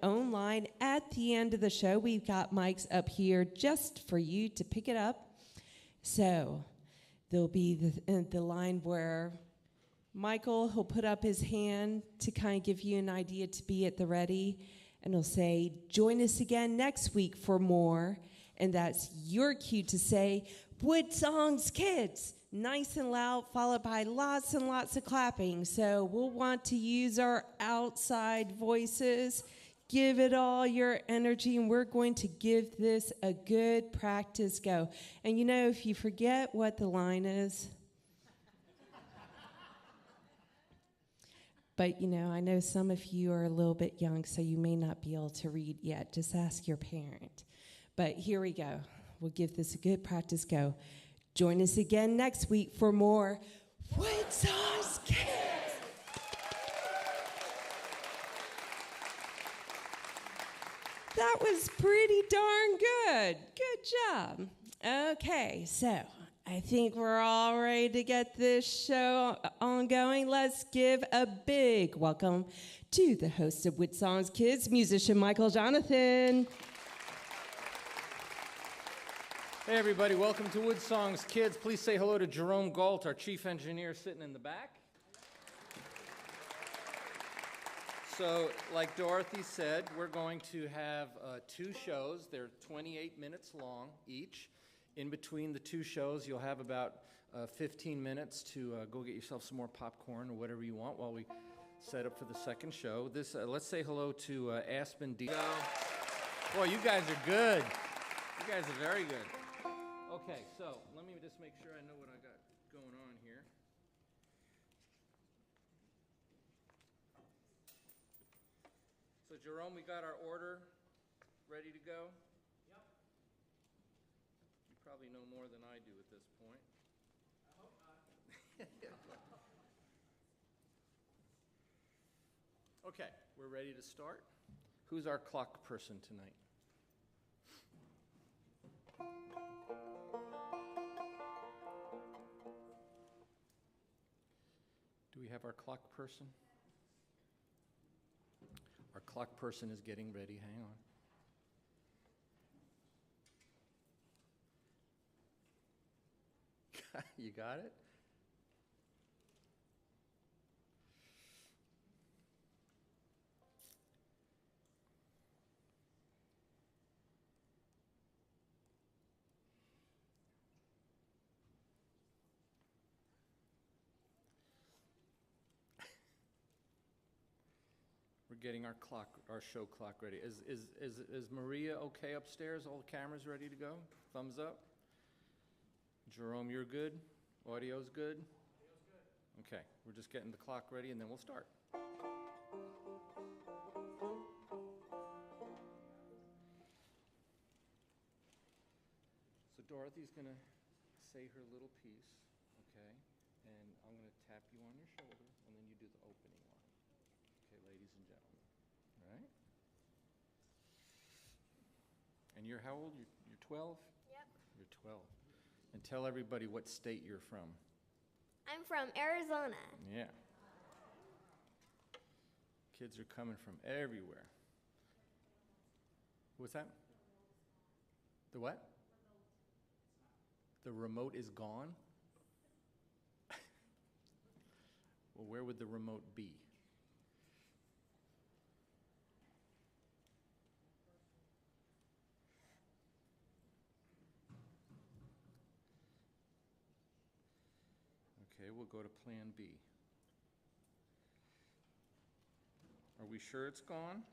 own line at the end of the show. We've got mics up here just for you to pick it up. So there'll be the line where Michael, he'll put up his hand to kind of give you an idea to be at the ready, and he'll say, join us again next week for more. And that's your cue to say, WoodSongs Kids, nice and loud, followed by lots and lots of clapping. So we'll want to use our outside voices, give it all your energy, and we're going to give this a good practice go. And you know, if you forget what the line is, but you know, I know some of you are a little bit young, so you may not be able to read yet. Just ask your parent. But here we go. We'll give this a good practice go. Join us again next week for more WoodSongs Kids. That was pretty darn good. Good job. Okay, so I think we're all ready to get this show ongoing. Let's give a big welcome to the host of WoodSongs Kids, musician Michael Jonathan. Hey everybody, welcome to WoodSongs Kids. Please say hello to Jerome Galt, our chief engineer sitting in the back. So, like Dorothy said, we're going to have 2 shows. They're 28 minutes long each. In between the 2 shows, you'll have about 15 minutes to go get yourself some more popcorn or whatever you want while we set up for the second show. Let's say hello to Aspen D. Boy, you guys are good. You guys are very good. Okay, so let me just make sure I know what I got going on here. So Jerome, we got our order ready to go? Yep. You probably know more than I do at this point. I hope not. Okay, we're ready to start. Who's our clock person tonight? Do we have our clock person? Our clock person is getting ready. Hang on. You got it? We're getting our show clock ready. Is Maria okay upstairs? All the cameras ready to go? Thumbs up. Jerome, you're good? Audio's good? Audio's good. Okay, we're just getting the clock ready and then we'll start. So Dorothy's going to say her little piece, okay? And I'm going to tap you on your shoulder and then you do the opening line. Okay, ladies and gentlemen. All right? And you're how old? You're 12? Yep. You're 12. And tell everybody what state you're from. I'm from Arizona. Yeah. Kids are coming from everywhere. What's that? The what? The remote is gone? Well, where would the remote be? Okay, we'll go to Plan B. Are we sure it's gone?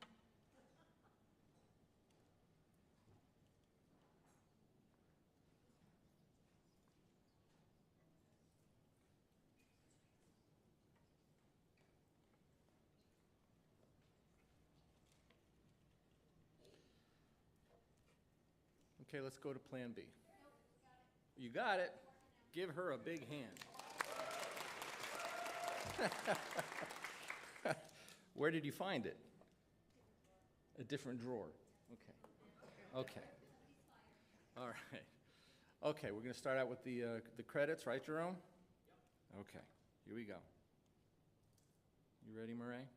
Okay, let's go to Plan B. You got it. Give her a big hand. Where did you find it? A different drawer. Okay. Okay. All right. Okay, we're going to start out with the credits, right, Jerome? Yep. Okay, here we go. You ready, Murray?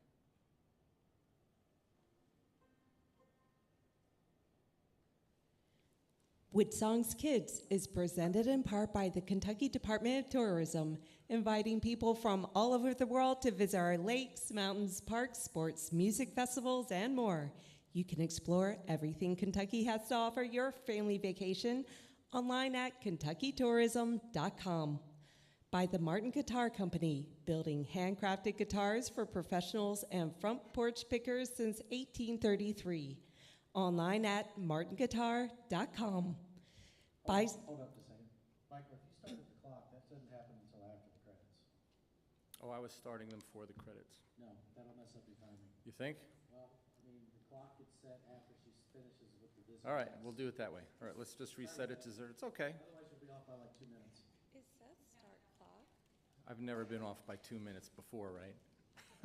WoodSongs Kids is presented in part by the Kentucky Department of Tourism, inviting people from all over the world to visit our lakes, mountains, parks, sports, music festivals, and more. You can explore everything Kentucky has to offer your family vacation online at KentuckyTourism.com. By the Martin Guitar Company, building handcrafted guitars for professionals and front porch pickers since 1833. Online at martinguitar.com. By Hold up a second. Michael, if you started the clock, that doesn't happen until after the credits. Oh, I was starting them for the credits. No, that'll mess up your timing. You think? Well, I mean, the clock gets set after she finishes with the disc. All right, we'll do it that way. All right, let's just reset it to zero. It's okay. Otherwise, you'll be off by like 2 minutes. Is that start clock? I've never been off by 2 minutes before, right?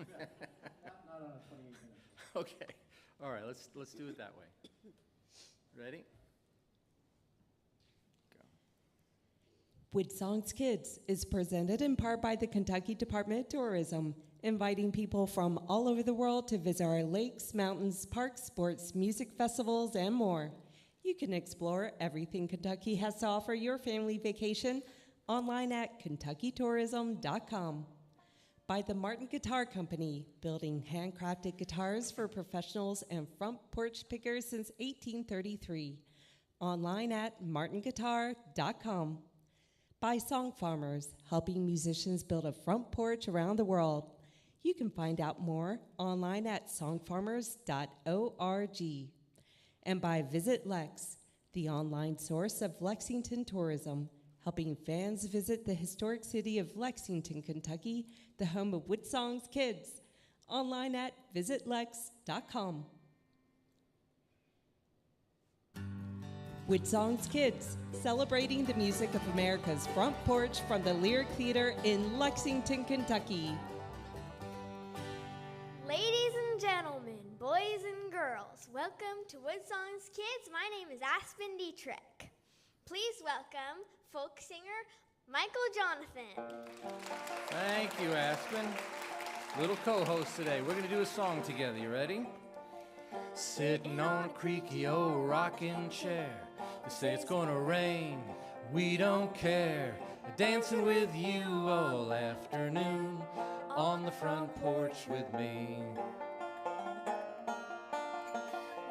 Not on a 28-minute show. Okay. All right, let's do it that way. Ready? WoodSongs Kids is presented in part by the Kentucky Department of Tourism, inviting people from all over the world to visit our lakes, mountains, parks, sports, music festivals, and more. You can explore everything Kentucky has to offer your family vacation online at KentuckyTourism.com. By the Martin Guitar Company, building handcrafted guitars for professionals and front porch pickers since 1833. Online at martinguitar.com. By Song Farmers, helping musicians build a front porch around the world. You can find out more online at songfarmers.org. And by Visit Lex, the online source of Lexington tourism, helping fans visit the historic city of Lexington, Kentucky, the home of WoodSongs Kids. Online at visitlex.com. WoodSongs Kids, celebrating the music of America's front porch from the Lyric Theater in Lexington, Kentucky. Ladies and gentlemen, boys and girls, welcome to WoodSongs Kids. My name is Aspen Dietrich. Please welcome folk singer Michael Jonathan. Thank you, Aspen. Little co-host today. We're going to do a song together. You ready? Sitting on a creaky old rocking chair. They say it's gonna rain. We don't care. Dancing with you all afternoon on the front porch with me.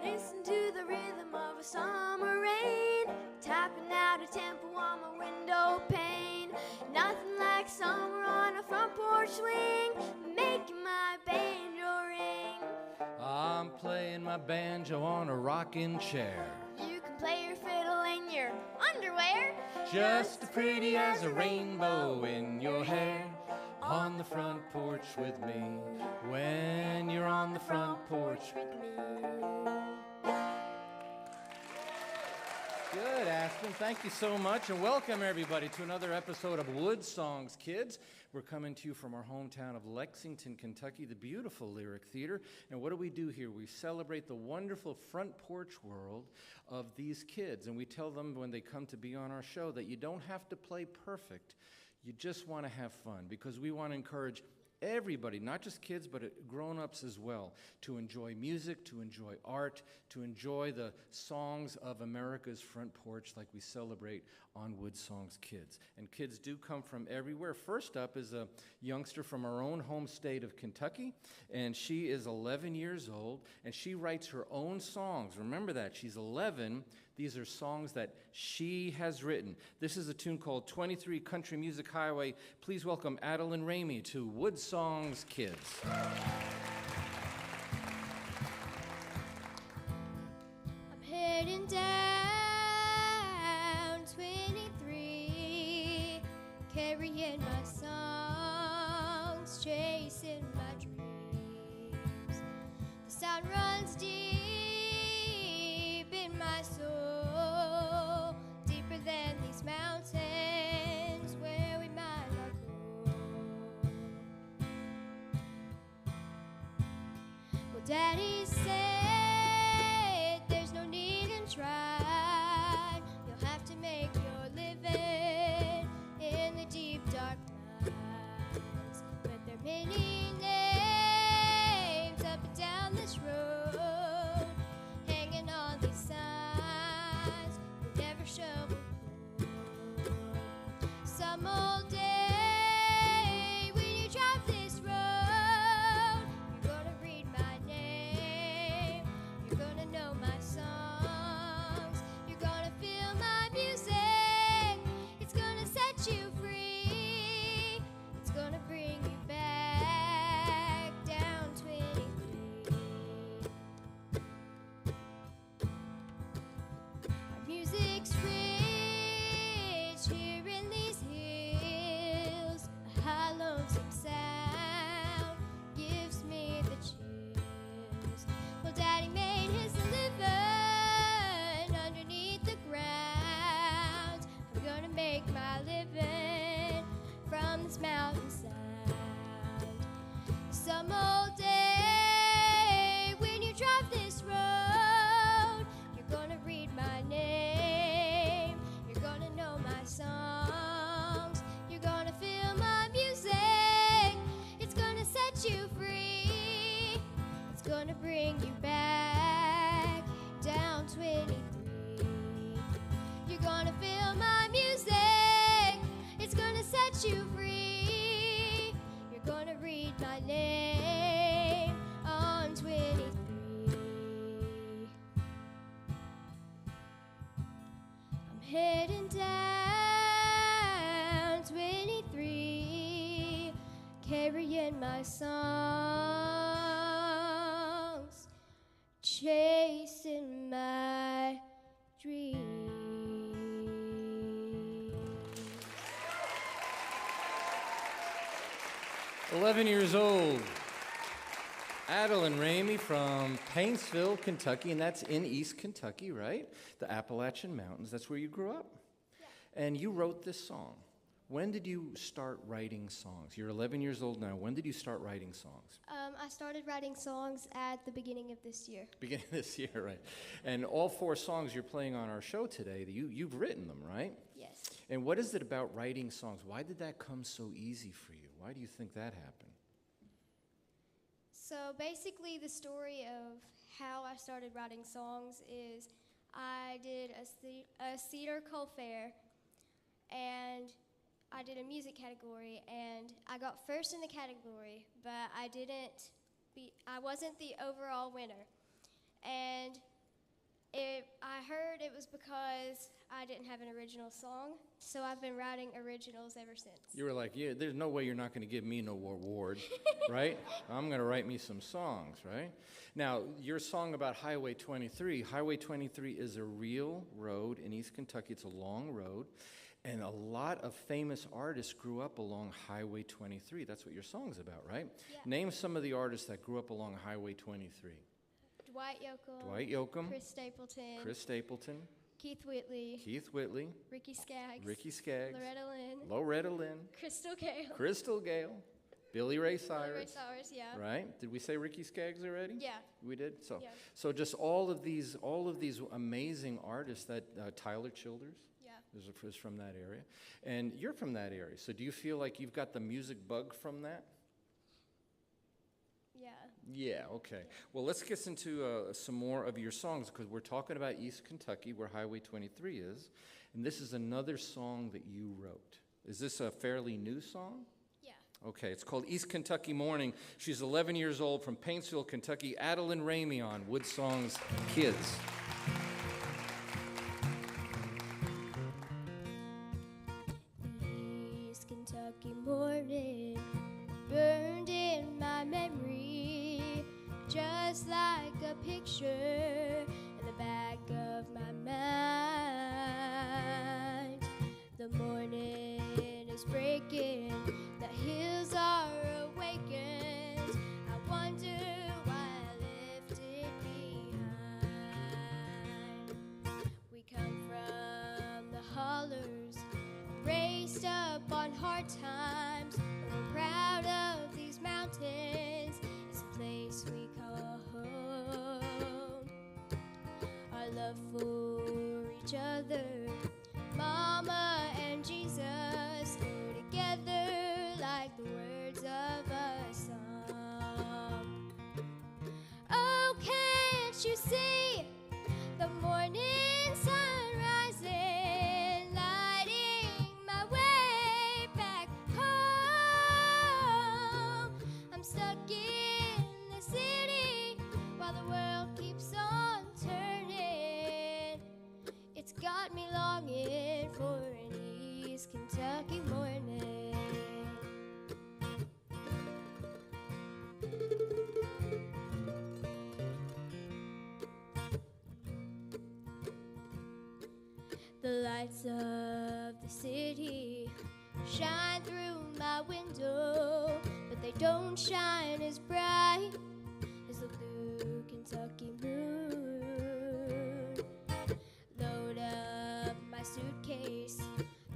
Listen to the rhythm of a summer rain, tapping out a tempo on my window pane. Nothing like summer on a front porch swing, making my banjo ring. I'm playing my banjo on a rocking chair. You can play your fiddle in your underwear. Just as pretty as a rainbow in your hair. On the front porch with me. When you're on the front porch with me. Good, Aspen. Thank you so much, and welcome everybody to another episode of WoodSongs Kids. We're coming to you from our hometown of Lexington, Kentucky, the beautiful Lyric Theater. And what do we do here? We celebrate the wonderful front porch world of these kids, and we tell them when they come to be on our show that you don't have to play perfect. You just want to have fun, because we want to encourage everybody, not just kids, but grown-ups as well, to enjoy music, to enjoy art, to enjoy the songs of America's front porch like we celebrate on WoodSongs Kids. And kids do come from everywhere. First up is a youngster from our own home state of Kentucky, and she is 11 years old, and she writes her own songs. Remember that, she's 11. These are songs that she has written. This is a tune called 23 Country Music Highway. Please welcome Adeline Ramey to WoodSongs Kids. I'm heading down 23, carrying my songs, chasing my dreams. The sound runs deep in my soul, deeper than these mountains where we might not go. Well, Daddy said there's no need in trying. You'll have to make your living in the deep dark nights. But there are many names up and down this road, hanging on these signs. We never heading down 23, carrying my songs, chasing my dreams. 11 years old. Adeline Ramey from Paintsville, Kentucky, and that's in East Kentucky, right? The Appalachian Mountains. That's where you grew up? Yeah. And you wrote this song. When did you start writing songs? You're 11 years old now. When did you start writing songs? I started writing songs at the beginning of this year. Beginning of this year, right. And all 4 songs you're playing on our show today, you've written them, right? Yes. And what is it about writing songs? Why did that come so easy for you? Why do you think that happened? So basically the story of how I started writing songs is I did a Cedar Coal Fair, and I did a music category, and I got first in the category, but I wasn't the overall winner. And I heard it was because I didn't have an original song, so I've been writing originals ever since. You were like, yeah, there's no way you're not going to give me no award, right? I'm going to write me some songs, right? Now, your song about Highway 23 is a real road in East Kentucky. It's a long road, and a lot of famous artists grew up along Highway 23. That's what your song's about, right? Yeah. Name some of the artists that grew up along Highway 23. Dwight Yoakam. Chris Stapleton. Keith Whitley. Ricky Skaggs. Loretta Lynn. Crystal Gale. Billy Ray Cyrus. Yeah. Right? Did we say Ricky Skaggs already? Yeah. We did? So, Yeah. so just all of these amazing artists that Tyler Childers is from that area. And you're from that area. So do you feel like you've got the music bug from that? Yeah. Yeah, okay. Well, let's get into some more of your songs, because we're talking about East Kentucky, where Highway 23 is, and this is another song that you wrote. Is this a fairly new song? Yeah. Okay, it's called East Kentucky Morning. She's 11 years old from Paintsville, Kentucky. Adeline Ramey on WoodSongs Kids. East Kentucky morning burned in my memory, just like a picture in the back of my mind. The morning is breaking, the hills are awakened. I wonder why I left it behind. We come from the hollers, raised up on hard times. We're proud of these mountains. It's a place we call home. Our love for each other, Mama and Jesus, go together like the words of a song. Oh, can't you see the morning sun rising, lighting my way back home? I'm stuck in the city while the world keeps on turning. It's got me longing for an East Kentucky morning. The lights of the city shine through my window, but they don't shine as bright as the blue Kentucky moon. Load up my suitcase,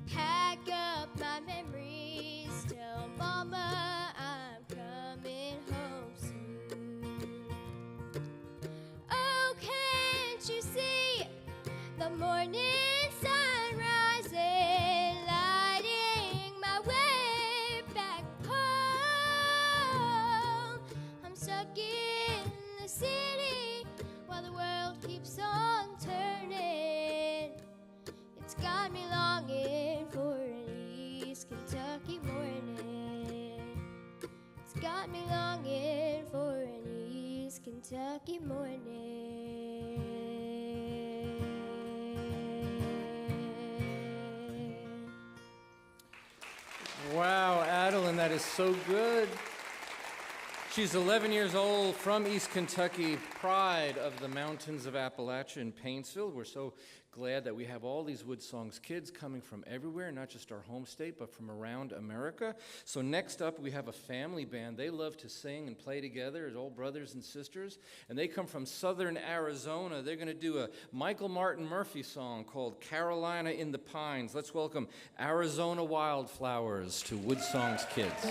pack up my memories, tell Mama I'm coming home soon. Oh, can't you see the morning sun rising, lighting my way back home? I'm stuck in the city while the world keeps on turning. It's got me longing for an East Kentucky morning. It's got me longing for an East Kentucky morning. so good. She's 11 years old, from East Kentucky, pride of the mountains of Appalachia in Paintsville. We're so glad that we have all these WoodSongs kids coming from everywhere, not just our home state, but from around America. So next up, we have a family band. They love to sing and play together as old brothers and sisters, and they come from southern Arizona. They're going to do a Michael Martin Murphey song called Carolina in the Pines. Let's welcome Arizona Wildflowers to WoodSongs Kids.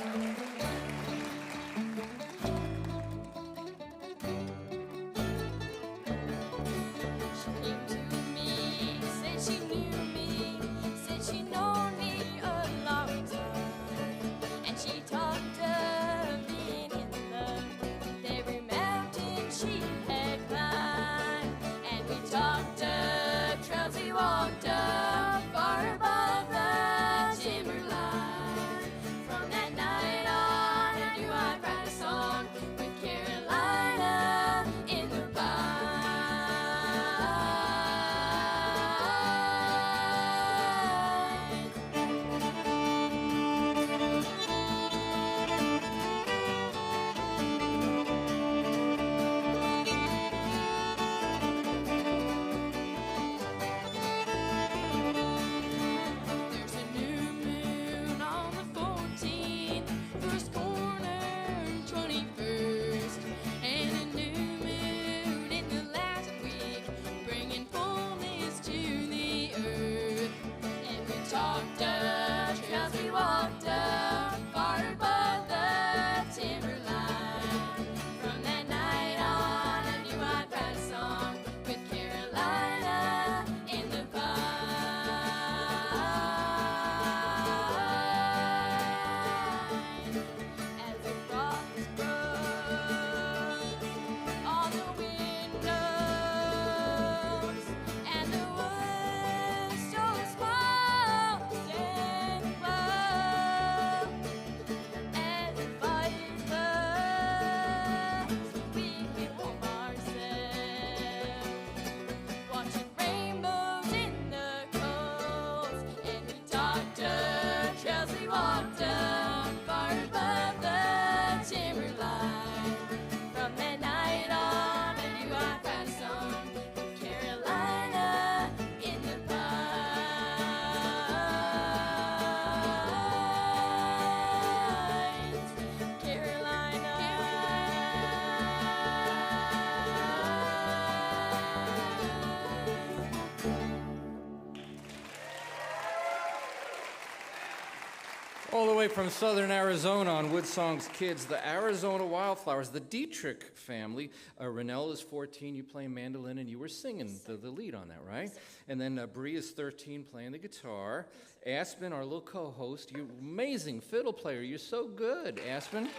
All the way from southern Arizona on WoodSongs Kids, the Arizona Wildflowers, the Dietrich family. Renelle is 14, you play mandolin, and you were singing the lead on that, right? Yes, and then Bree is 13, playing the guitar. Aspen, our little co-host, you amazing fiddle player. You're so good, Aspen.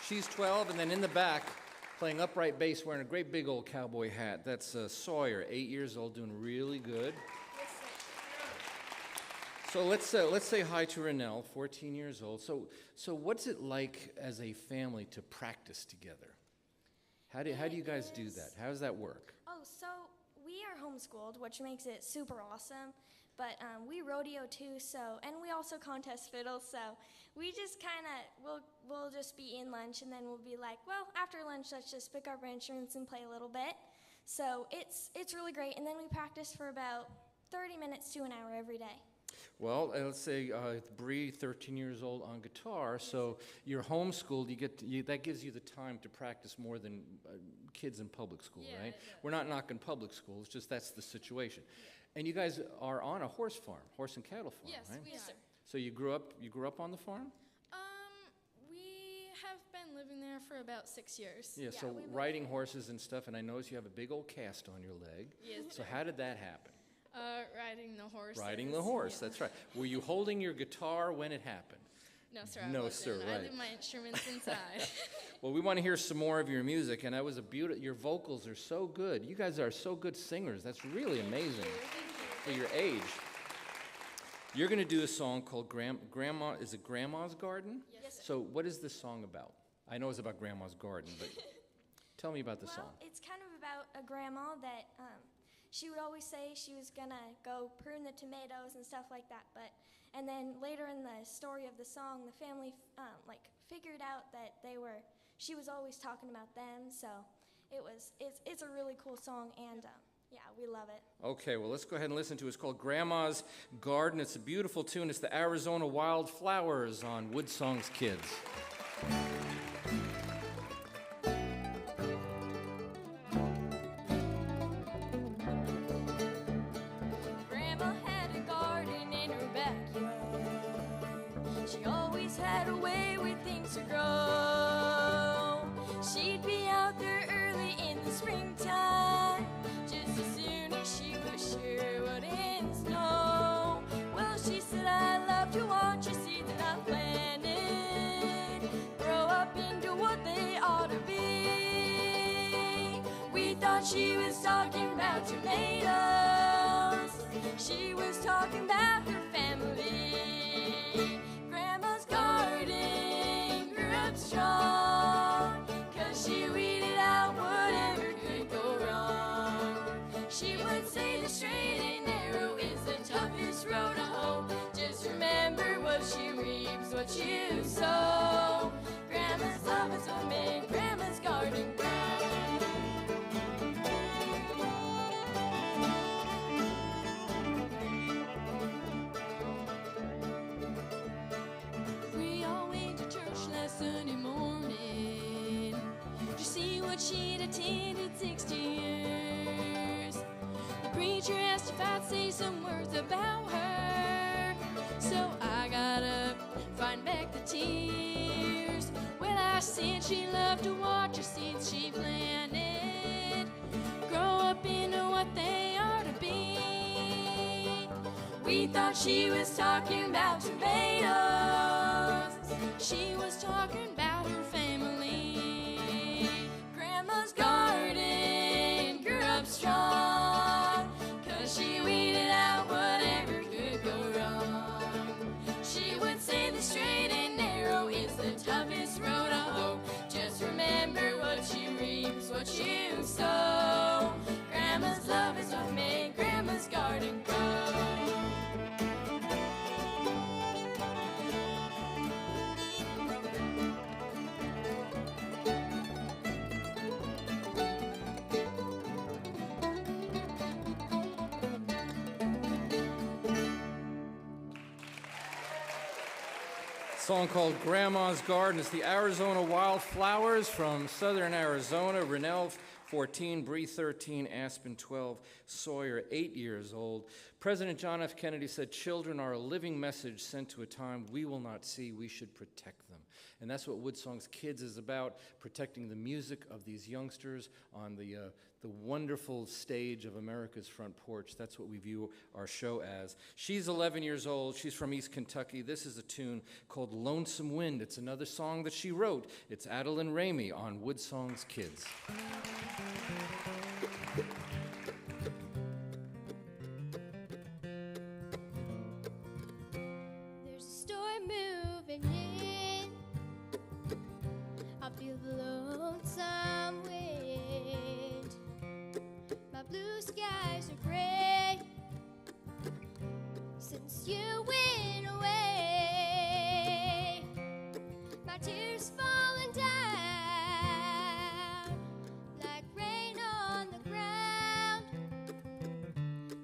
She's 12, and then in the back, playing upright bass, wearing a great big old cowboy hat. That's Sawyer, 8 years old, doing really good. So let's say hi to Renelle, 14 years old. So what's it like as a family to practice together? How do you guys do that? How does that work? Oh, so we are homeschooled, which makes it super awesome. But we rodeo too, and we also contest fiddle. So we just kind of we'll just be in lunch, and then we'll be like, well, after lunch, let's just pick up our instruments and play a little bit. So it's really great. And then we practice for about 30 minutes to an hour every day. Well, let's say Bree, 13 years old, on guitar. So you're homeschooled. That gives you the time to practice more than kids in public school, right? We're not knocking public school. It's just that's the situation. And you guys are on a horse and cattle farm, yes, right? Yes, sir. So you grew up on the farm? We have been living there for about 6 years. Yeah. So riding horses and stuff. And I notice you have a big old cast on your leg. Yes. So how did that happen? Riding the horse. Riding the horse, yeah. that's right. Were you holding your guitar when it happened? No, sir. I No, wasn't. sir, I right. leave my instruments inside. Well, we want to hear some more of your music, and that was a beautiful. Your vocals are so good. You guys are so good singers. That's really amazing for your age. You're going to do a song called Grandma. Is it Grandma's Garden? Yes, sir. So, what is this song about? I know it's about Grandma's garden, but tell me about the song. It's kind of about a grandma that she would always say she was gonna go prune the tomatoes and stuff like that. And then later in the story of the song, the family figured out that she was always talking about them, so it's a really cool song, and yeah, we love it. Okay, well, let's go ahead and listen to it. It's called Grandma's Garden. It's a beautiful tune. It's the Arizona Wildflowers on WoodSongs Kids. Grandma had a garden in her backyard. She always had a way with things to grow. She'd be out there early in the springtime, just as soon as she was sure wouldn't snow. Well, she said, I love to watch your seeds that I planted grow up into what they ought to be. We thought she was talking about tomatoes. She was talking about her family. Grandma's garden grew up strong, 'cause she weeded out whatever could go wrong. She would say the straight and narrow is the toughest road to hoe. Just remember what she reaps, what you sow. Grandma's love is what made Grandma's garden grow. We all went to church last Sunday morning to see what she'd attended 60 years. The preacher asked if I'd say some words about her, so I got up, fighting back the tears. Well, I said she loved to watch her seeds she planted grow up into what they are to be. We thought she was talking about tomatoes. She was talking about her family. Grandma's garden grew up strong, 'cause she weeded out whatever could go wrong. She would say the straight and narrow is the toughest road to hoe. Just remember what she reaps, what you sow. Grandma's love is what made Grandma's garden grow. Song called Grandma's Garden. It's the Arizona Wildflowers from southern Arizona. Rennell, 14, Bree, 13, Aspen, 12, Sawyer, 8 years old. President John F. Kennedy said, children are a living message sent to a time we will not see. We should protect them. And that's what WoodSongs Kids is about, protecting the music of these youngsters on the wonderful stage of America's front porch. That's what we view our show as. She's 11 years old. She's from East Kentucky. This is a tune called Lonesome Wind. It's another song that she wrote. It's Adeline Ramey on WoodSongs Kids. There's a storm moving in. I feel the lonesome wind. My blue skies are gray since you went away. My tears falling down like rain on the ground.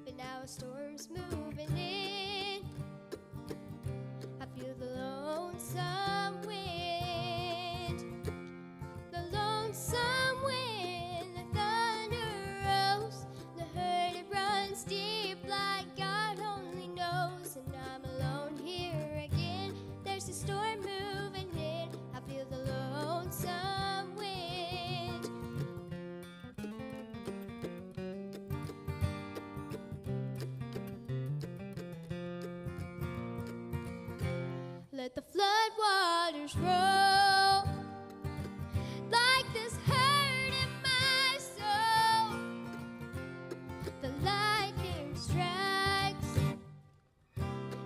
But now a storm's moving in. I feel the lonesome wind. The lonesome wind. The thunder rolls. The hurt, it runs deep like God only knows. And I'm alone here again. There's a storm moving in. I feel the lonesome wind. Let the flood waters roll like this hurt in my soul. The lightning strikes,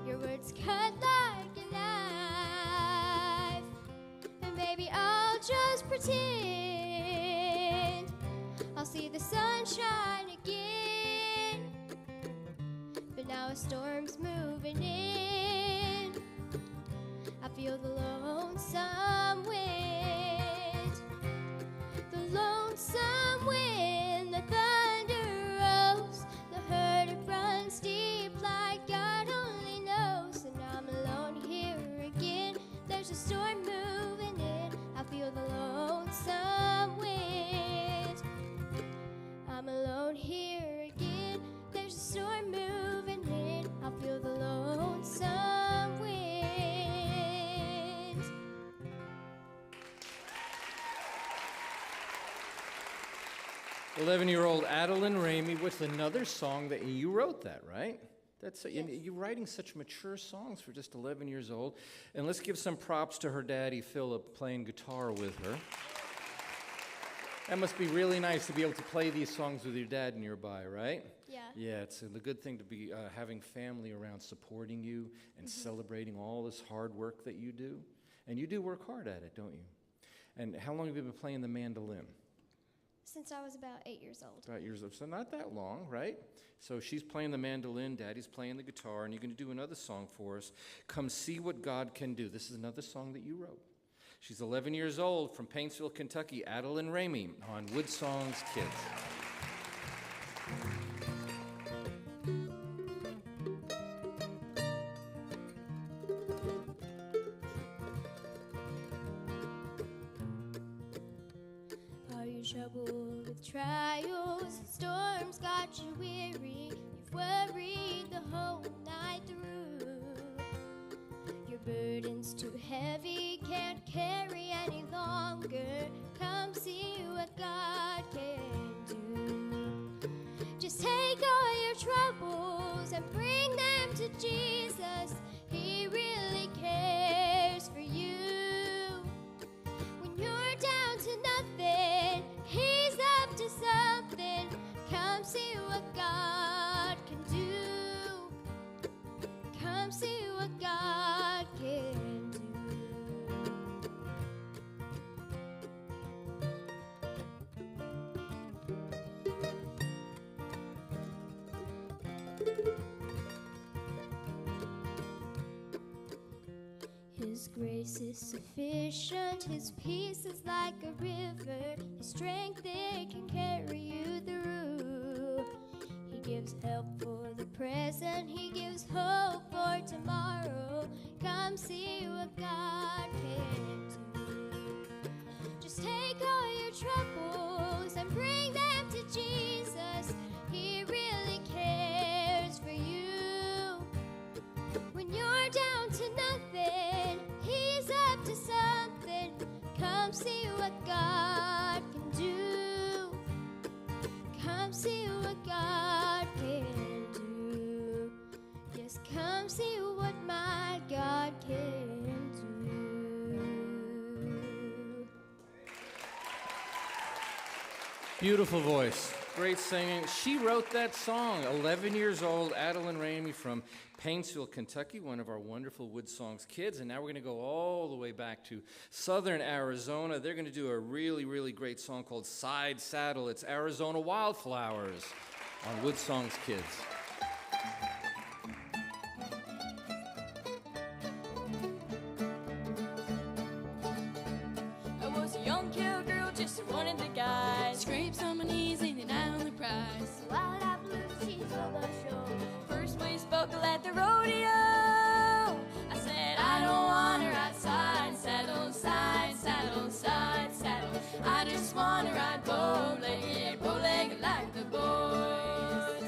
your words cut like a knife. And maybe I'll just pretend I'll see the sunshine again. But now a storm's moving in. I feel the lonesome 11-year-old Adeline Ramey with another song that you wrote that, right? That's you're writing such mature songs for just 11 years old. And let's give some props to her daddy, Philip, playing guitar with her. That must be really nice to be able to play these songs with your dad nearby, right? Yeah. Yeah, it's a good thing to be having family around supporting you and celebrating all this hard work that you do. And you do work hard at it, don't you? And how long have you been playing the mandolin? Since I was about 8 years old. About years old, so not that long, right? So she's playing the mandolin, Daddy's playing the guitar, and you're going to do another song for us, Come See What God Can Do. This is another song that you wrote. She's 11 years old from Paintsville, Kentucky, Adeline Ramey on WoodSongs Kids. Are you troubled with trials? Storms got you weary. You've worried the whole night through. Your burden's too heavy, can't carry any longer. Come see what God can do. Just take all your troubles and bring them to Jesus. He really cares for you. When you're down to nothing, He's up to something. Come see what God can do. Come see what God can do. His grace is sufficient, His peace is like a river, His strength it can carry you through. He gives help for the present, He gives hope for tomorrow. Come see what God can do. Just take all your troubles and bring them to Jesus. He really cares for you. When you're down to nothing, He's up to something. Come see what God can do. Come see what God can do. Yes, come see what my God can do. Beautiful voice, great singing. She wrote that song, 11 years old, Adeline Ramey from Paintsville, Kentucky, one of our wonderful WoodSongs kids. And now we're going to go all the way back to southern Arizona. They're going to do a really, really great song called Side Saddle. It's Arizona Wildflowers on WoodSongs Kids. I was a young cowgirl, just wanted the guy. Scrapes on my knees, ain't an eye on the prize. Wild out blue, she's on the show. First we spoke at the rodeo. I said I don't want to ride side saddle, side saddle, side saddle. I just want to ride bow-legged like the boys.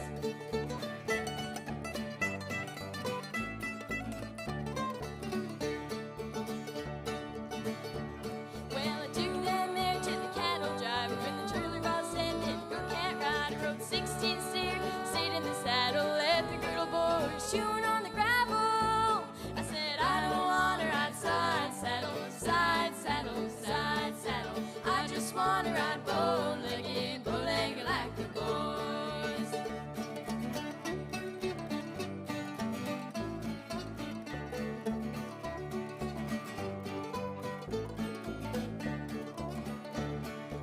Well, I took them there to the cattle driver and the trailer boss said, "Go cat ride." I rode 16 steer, stayed in the saddle, let the girdle boys chewing on the gravel. I said I don't want to ride side saddle, side saddle, side saddle. I just want to ride bow-legged like the boys.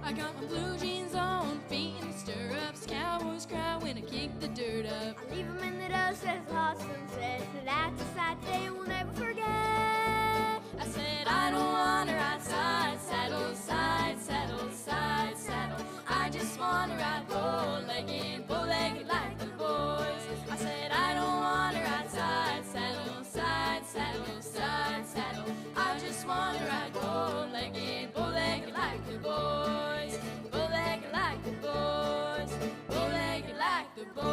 I got my blue jeans on, feet in the stirrups. Cowboys cry when I kick the dirt up. I leave 'em in the dust as lost sunset. So that's a sad day we'll never forget. I said I don't want to ride side saddle, side saddle, side saddle. I just want to ride bow-legged like the boys. I said I don't want to ride side saddle, side saddle, side saddle. I just want to ride bow-legged like the boys. Bow-legged like the boys. Bow-legged like the boys.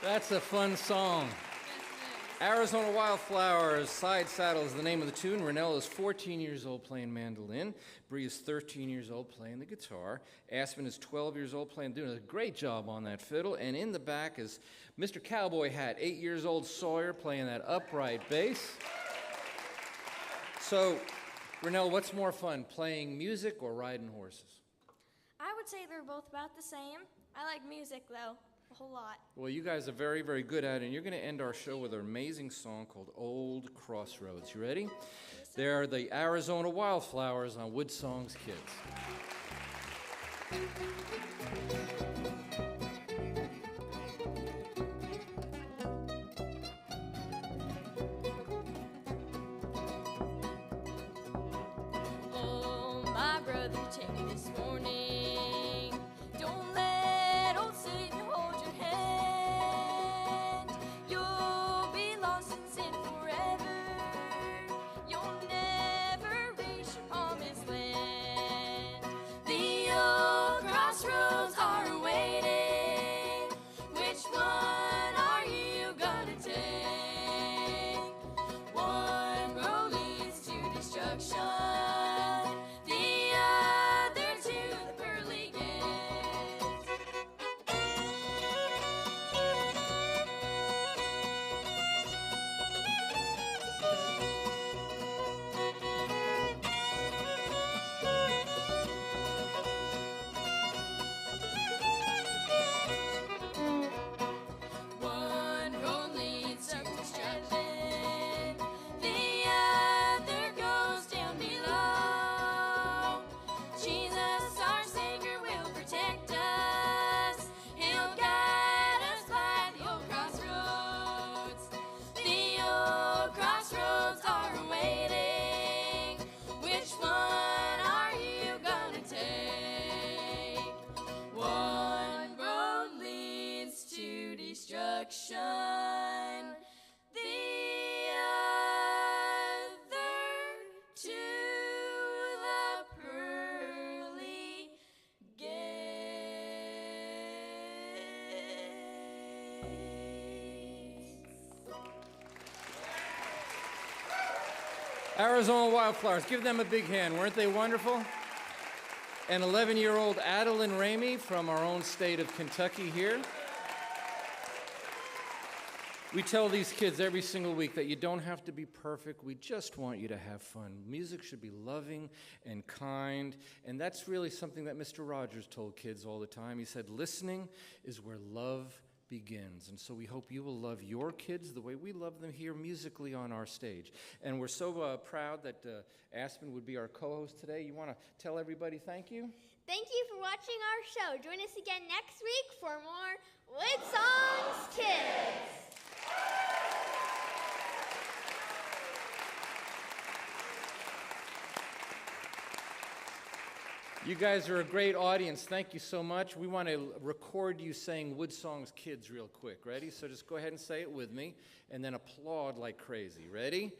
That's a fun song. Arizona Wildflowers, Side Saddle is the name of the tune. Renell is 14 years old playing mandolin. Bree is 13 years old playing the guitar. Aspen is 12 years old playing, doing a great job on that fiddle. And in the back is Mr. Cowboy Hat, 8 years old Sawyer playing that upright bass. So, Renell, what's more fun, playing music or riding horses? I would say they're both about the same. I like music, though, a whole lot. Well, you guys are very, very good at it, and you're going to end our show with an amazing song called Old Crossroads. You ready? They're the Arizona Wildflowers on WoodSongs Kids. Oh, my brother, take me this morning. Don't let old Satan hold your hand. You'll be lost in sin forever. You'll never reach your promised land. The old crossroads are waiting. Which one are you gonna take? One road leads to destruction. The other to the pearly gates. One road leads to destruction. The other goes down below. Jesus, our Savior, will protect us. He'll guide us by the old crossroads. The old crossroads are waiting. Which one are you gonna take? One road leads to destruction. The other to the pearly gates. Arizona Wildflowers, give them a big hand. Weren't they wonderful? And 11-year-old Adeline Ramey from our own state of Kentucky here. We tell these kids every single week that you don't have to be perfect. We just want you to have fun. Music should be loving and kind. And that's really something that Mr. Rogers told kids all the time. He said, listening is where love begins. And so we hope you will love your kids the way we love them here musically on our stage. And we're so proud that Aspen would be our co-host today. You want to tell everybody thank you? Thank you for watching our show. Join us again next week for more WoodSongs Kids. You guys are a great audience. Thank you so much. We want to record you saying WoodSongs Kids real quick. Ready? So just go ahead and say it with me, and then applaud like crazy. Ready?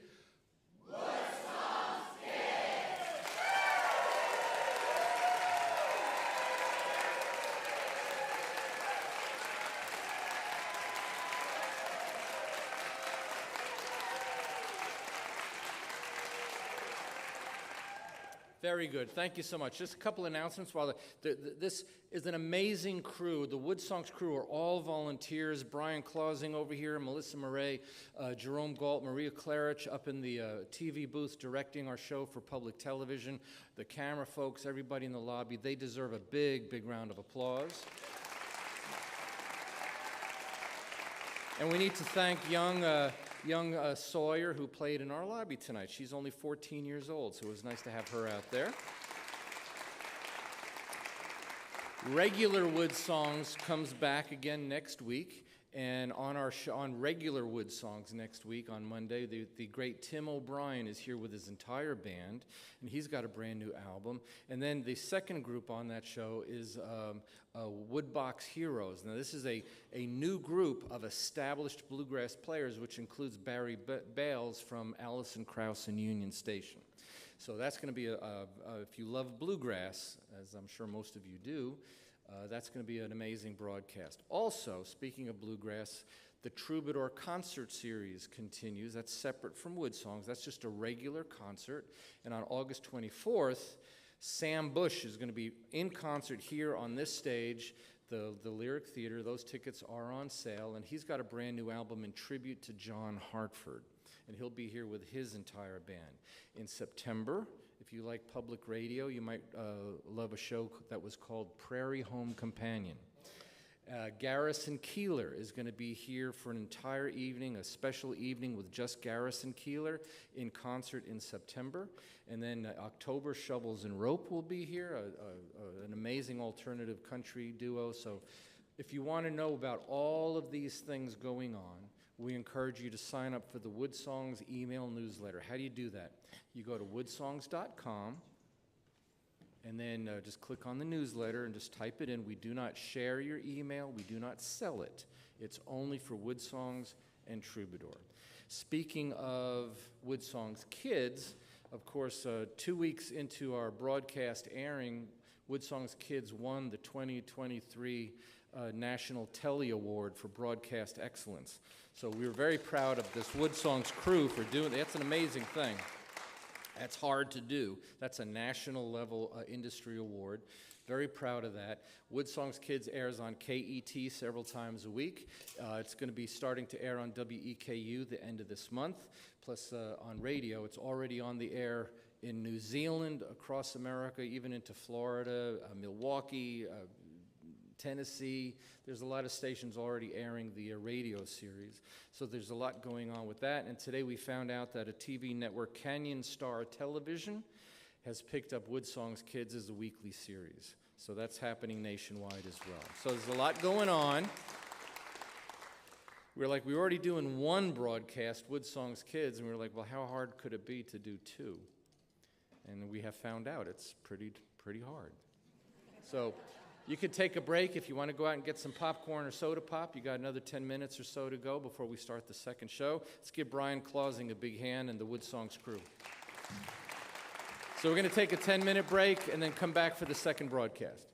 Very good. Thank you so much. Just a couple announcements. While this is an amazing crew. The WoodSongs crew are all volunteers. Brian Clausing over here, Melissa Murray, Jerome Galt, Maria Klarich up in the TV booth directing our show for public television. The camera folks, everybody in the lobby, they deserve a big, big round of applause. And we need to thank young Sawyer, who played in our lobby tonight. She's only 14 years old, so it was nice to have her out there. Regular WoodSongs comes back again next week, and on our on regular WoodSongs next week on Monday, the great Tim O'Brien is here with his entire band, and he's got a brand new album. And then the second group on that show is Woodbox Heroes. Now this is a new group of established bluegrass players, which includes Barry Bales from Allison Krauss and Union Station. So that's going to be, if you love bluegrass, as I'm sure most of you do, That's going to be an amazing broadcast. Also, speaking of bluegrass, the Troubadour Concert Series continues. That's separate from WoodSongs. That's just a regular concert. And on August 24th, Sam Bush is going to be in concert here on this stage, the Lyric Theater. Those tickets are on sale, and he's got a brand new album in tribute to John Hartford, and he'll be here with his entire band. In September, if you like public radio, you might love a show that was called Prairie Home Companion. Garrison Keillor is going to be here for an entire evening, a special evening with just Garrison Keillor in concert in September. And then October, Shovels and Rope will be here, an amazing alternative country duo. So if you want to know about all of these things going on, we encourage you to sign up for the WoodSongs email newsletter. How do you do that? You go to woodsongs.com, and then just click on the newsletter and just type it in. We do not share your email. We do not sell it. It's only for WoodSongs and Troubadour. Speaking of WoodSongs Kids, of course, 2 weeks into our broadcast airing, WoodSongs Kids won the 2023 National Telly Award for Broadcast Excellence. So we were very proud of this WoodSongs crew for doing that. That's an amazing thing. That's hard to do. That's a national level industry award. Very proud of that. WoodSongs Kids airs on KET several times a week. It's going to be starting to air on WEKU the end of this month. Plus on radio, it's already on the air in New Zealand, across America, even into Florida, Milwaukee, Tennessee. There's a lot of stations already airing the radio series. So there's a lot going on with that. And today we found out that a TV network, Canyon Star Television, has picked up WoodSongs Kids as a weekly series. So that's happening nationwide as well. So there's a lot going on. We're like, we're already doing one broadcast, WoodSongs Kids, and we're like, well, how hard could it be to do two? And we have found out it's pretty hard. So you could take a break if you want to go out and get some popcorn or soda pop. You got another 10 minutes or so to go before we start the second show. Let's give Brian Clausing a big hand and the WoodSongs crew. So we're going to take a 10-minute break and then come back for the second broadcast.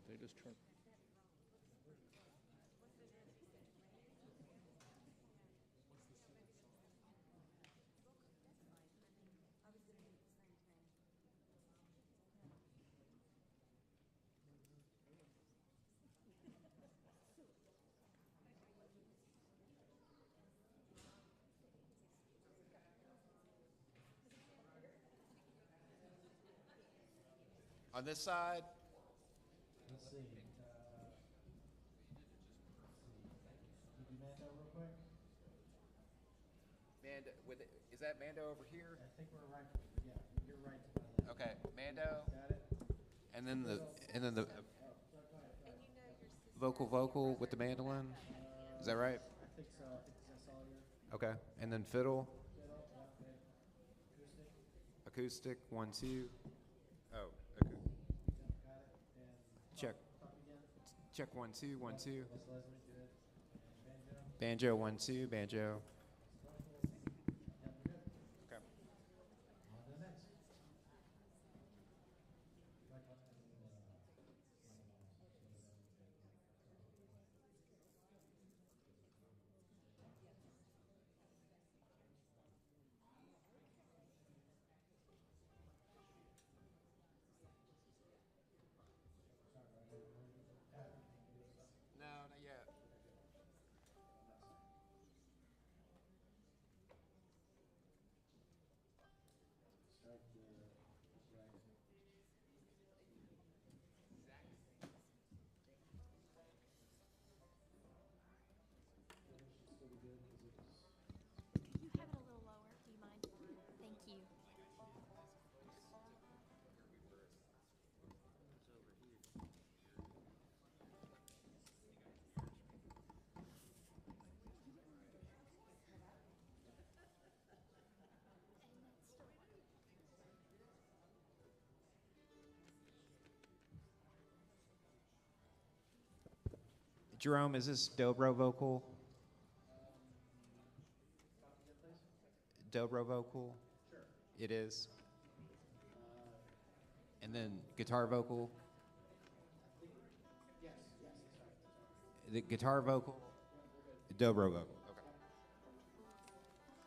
They just turn. On this side? Let's see. Can you do Mando real quick? Mando, is that Mando over here? I think we're right. Yeah, you're right. To my left. Okay, Mando. Got it? And then the vocal with the mandolin. Is that right? I think so. I think that's all your Okay. And then fiddle, fiddle. Yeah, okay. acoustic, Acoustic. 1, 2. Oh, okay. Yep, got it. And Check. pop again. Check 1, 2, 1, 2. That's Leslie. Good. And banjo. Banjo, 1, 2, banjo. Yep, we're good. Okay. On to the next. No, not yet. Jerome, is this dobro vocal? Dobro vocal? Sure. It is. And then guitar vocal? Yes, that's right. The guitar vocal? Dobro vocal. Okay.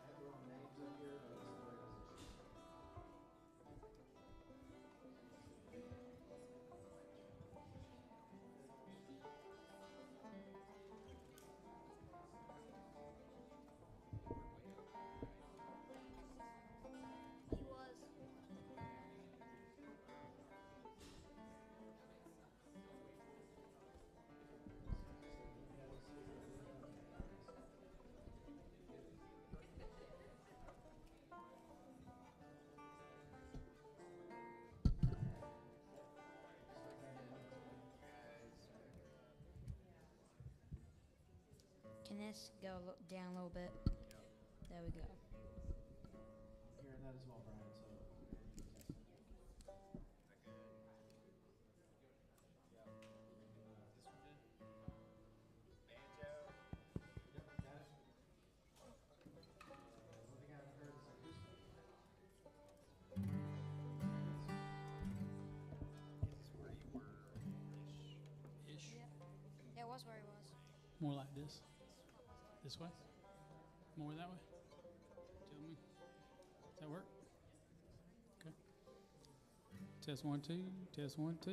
I have the wrong names up here, but it's the right position. He was. Can this go down a little bit? There we go. Hearing that as well, Brian, so. Yep, got it. One thing I haven't heard is acoustic. That was where he was. More like this. This way? More that way? Tell me. Does that work? Okay. Test 1, 2. Test 1, 2.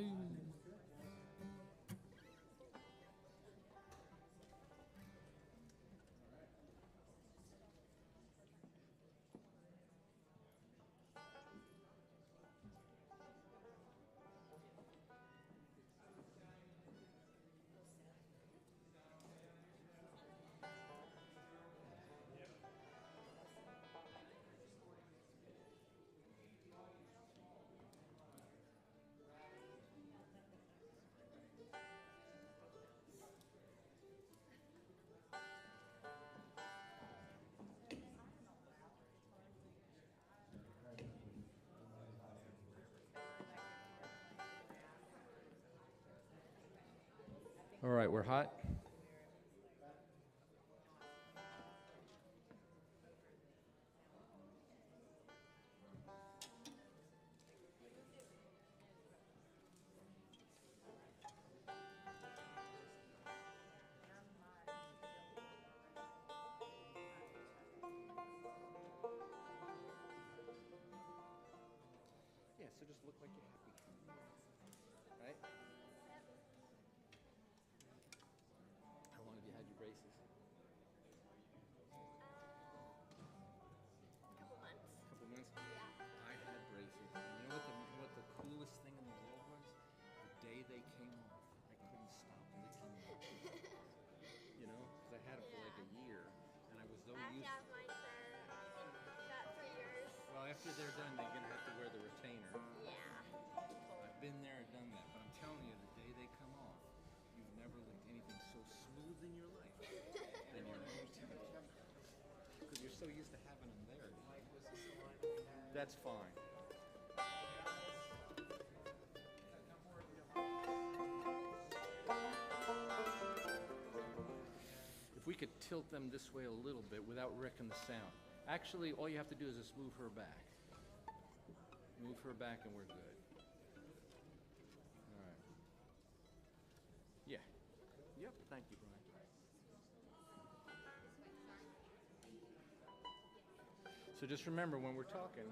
All right, we're hot. Yeah, so just look like you're happy. Right? How long have you had your braces? Couple months. Couple months? I had braces. And you know what the coolest thing in the world was? The day they came off, I couldn't stop licking them. You know, because I had them for like a year, and I was so I have to used. have mine for about 3 years. Well, after they're done, they're gonna have to wear the retainer. Yeah. I've been there and done that, but I'm telling you, the day they come off, you've never licked anything so smooth in your life than your own teeth. Because you're so used to having them there. That's fine. If we could tilt them this way a little bit without wrecking the sound. Actually, all you have to do is just move her back. Move her back and we're good. All right. Yeah. Yep, thank you, Brian. So just remember when we're talking,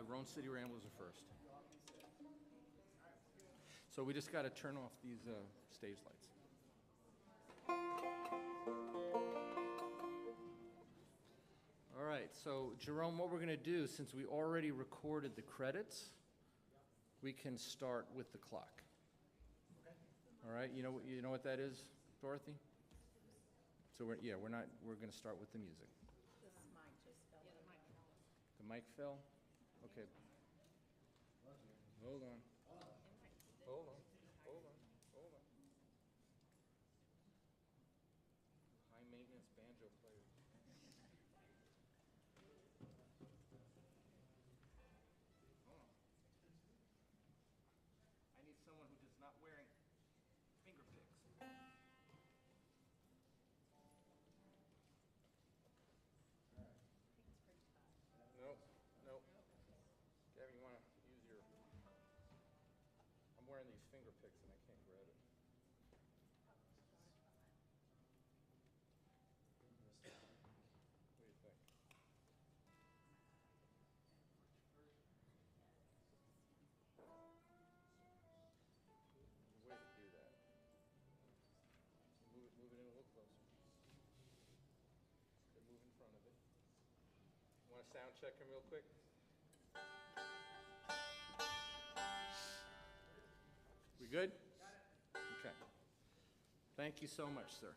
Rhone City Ramblers are first. So we just got to turn off these stage lights. All right, so Jerome, what we're going to do, since we already recorded the credits, we can start with the clock. All right, you know what that is, Dorothy? So we're going to start with the music. The mic fell? Okay. Hold on. Hold on. High maintenance banjo player. sound check him real quick. We good? Okay. Thank you so much, sir.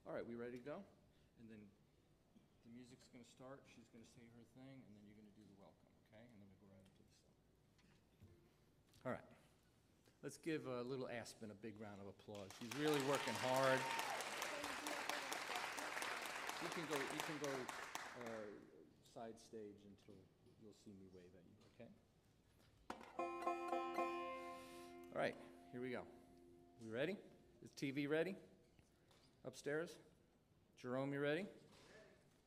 All right, we ready to go? And then the music's going to start. She's going to say her thing, and then you're going to do the welcome, okay? And then we go right into the song. All right. Let's give little Aspen a big round of applause. She's really working hard. You can go side stage until you'll see me wave at you, okay? All right, here we go. We ready? Is TV ready? Upstairs? Jerome, you ready?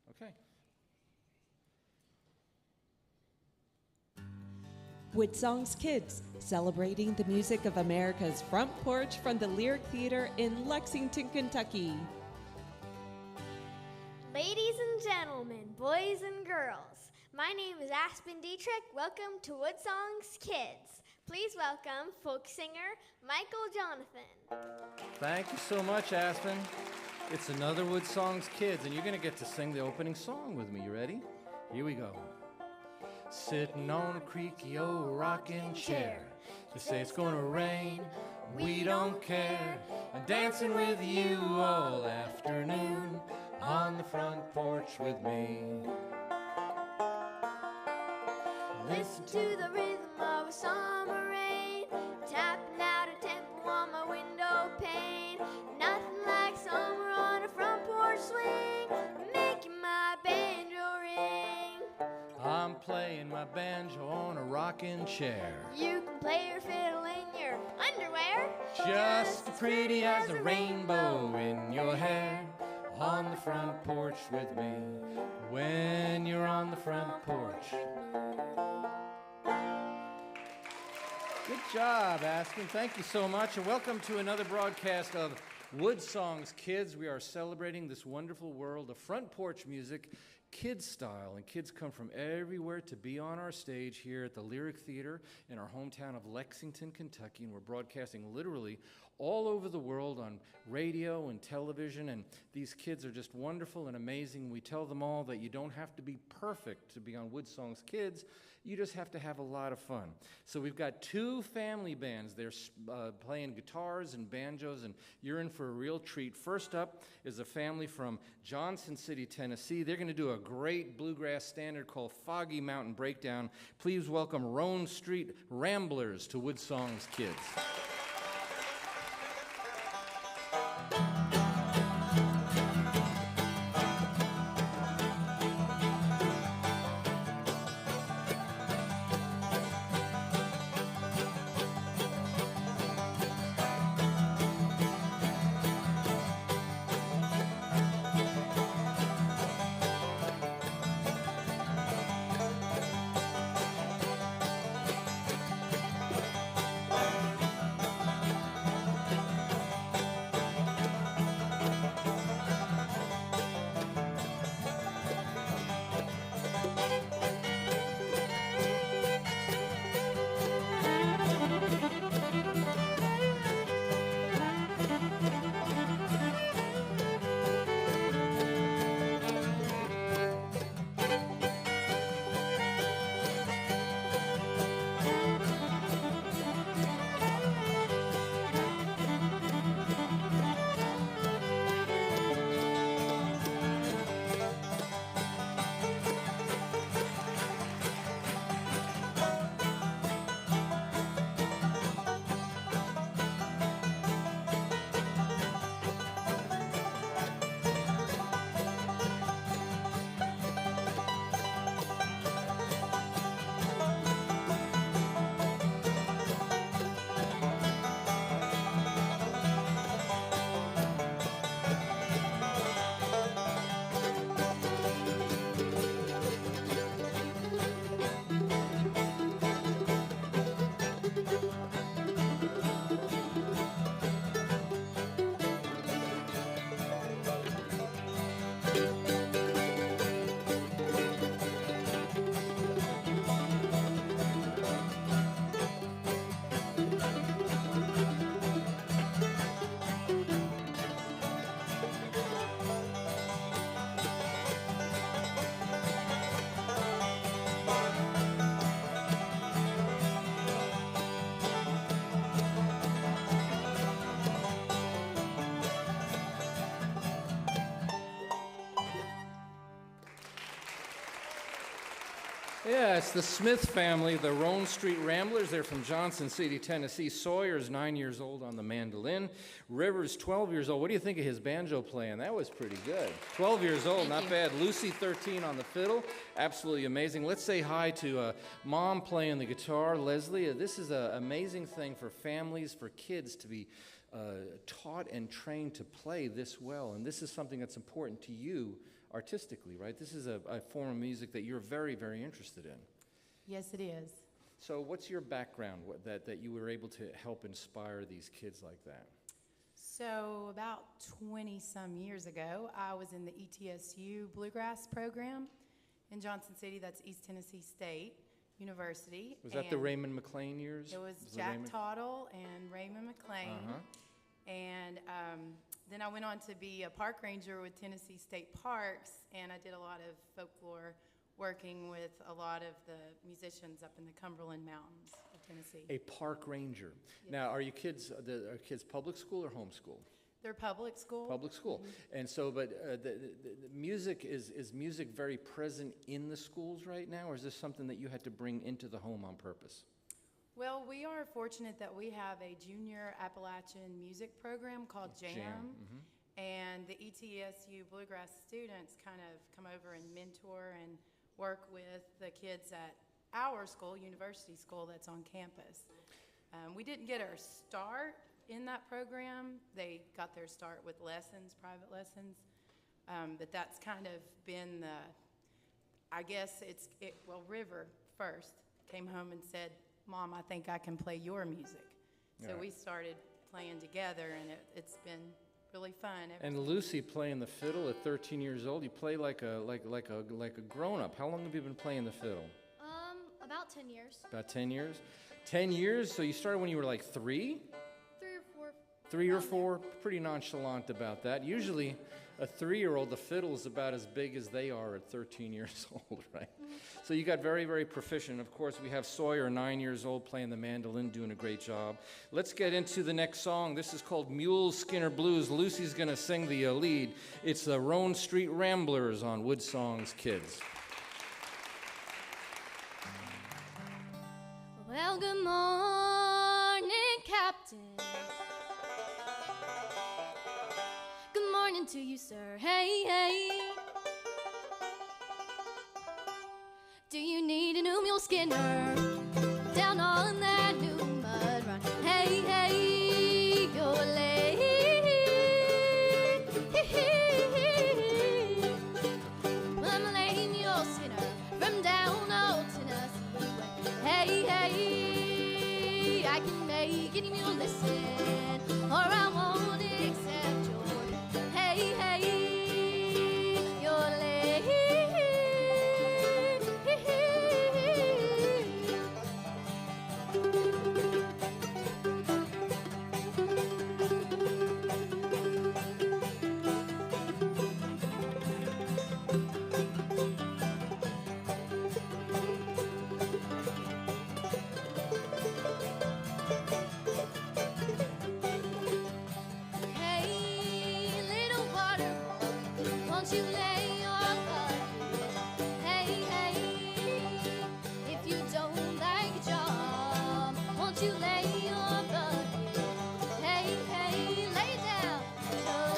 Okay. WoodSongs Kids, celebrating the music of America's front porch from the Lyric Theater in Lexington, Kentucky. Ladies and gentlemen, boys and girls, my name is Aspen Dietrich. Welcome to WoodSongs Kids. Please welcome folk singer Michael Jonathan. Thank you so much, Aspen. It's another WoodSongs Kids, and you're going to get to sing the opening song with me. You ready? Here we go. Sitting on a creaky old rocking chair. They say it's gonna rain, we don't care. I'm dancing with you all afternoon on the front porch with me. Listen to the rhythm of a summer rain, tapping out a tempo on my window pane. Nothing like summer on a front porch swing, making my banjo ring. I'm playing my banjo on a rocking chair. You can play your fiddle in your underwear, Just as pretty as a rainbow in your hair. On the front porch with me. When you're on the front porch. Good job, Aspen. Thank you so much, and welcome to another broadcast of WoodSongs Kids. We are celebrating this wonderful world of front porch music, kids style, and kids come from everywhere to be on our stage here at the Lyric Theater in our hometown of Lexington, Kentucky, and we're broadcasting literally all over the world on radio and television, and these kids are just wonderful and amazing. We tell them all that you don't have to be perfect to be on WoodSongs Kids. You just have to have a lot of fun. So we've got two family bands. They're playing guitars and banjos, and you're in for a real treat. First up is a family from Johnson City, Tennessee. They're going to do a great bluegrass standard called Foggy Mountain Breakdown. Please welcome Roan Street Ramblers to WoodSongs Kids. Yeah, it's the Smith family, the Roan Street Ramblers. They're from Johnson City, Tennessee. Sawyer's 9 years old on the mandolin. River's 12 years old. What do you think of his banjo playing? That was pretty good. 12 years old, not bad. Lucy, 13, on the fiddle. Absolutely amazing. Let's say hi to Mom playing the guitar. Leslie, this is an amazing thing for families, for kids to be taught and trained to play this well. And this is something that's important to you artistically, right? This is a form of music that you're very, very interested in. Yes, it is. So what's your background that you were able to help inspire these kids like that? So about 20-some years ago, I was in the ETSU Bluegrass program in Johnson City. That's East Tennessee State University. Was that the Raymond McLean years? It was Jack Tottle and Raymond McLean. And then I went on to be a park ranger with Tennessee State Parks, and I did a lot of folklore working with a lot of the musicians up in the Cumberland Mountains of Tennessee. A park ranger. Yes. Now, are kids public school or homeschool? They're public school. Public school. Mm-hmm. And so, but the music, is music very present in the schools right now, or is this something that you had to bring into the home on purpose? Well, we are fortunate that we have a junior Appalachian music program called JAM. And the ETSU Bluegrass students kind of come over and mentor and work with the kids at our school, University School, that's on campus. We didn't get our start in that program. They got their start with lessons, private lessons. But that's kind of been I guess well, River first came home and said, Mom, I think I can play your music. So we started playing together, and it's been really fun. And Lucy playing the fiddle at 13 years old. You play like a grown-up. How long have you been playing the fiddle? About 10 years. About 10 years? 10 years? So you started when you were like 3? 3 or 4. 3 or 4? Pretty nonchalant about that. Usually a 3-year-old, the fiddle is about as big as they are at 13 years old, right? So you got very, very proficient. Of course, we have Sawyer, 9 years old, playing the mandolin, doing a great job. Let's get into the next song. This is called Mule Skinner Blues. Lucy's going to sing the lead. It's the Roan Street Ramblers on WoodSongs Kids. Well, good morning, Captain. Good morning to you, sir. Hey, hey. Do you need a new mule skinner down on that new mud run? Hey, hey, you're late. I'm a lame mule skinner from down old Tennessee. Hey, hey, I can make any mule listen, or I won't accept your. Hey, hey, you're late. Hey, little water boy, won't you lay your bucket? Hey, hey, if you don't like a job, won't you lay your bucket? Hey, hey, lay down your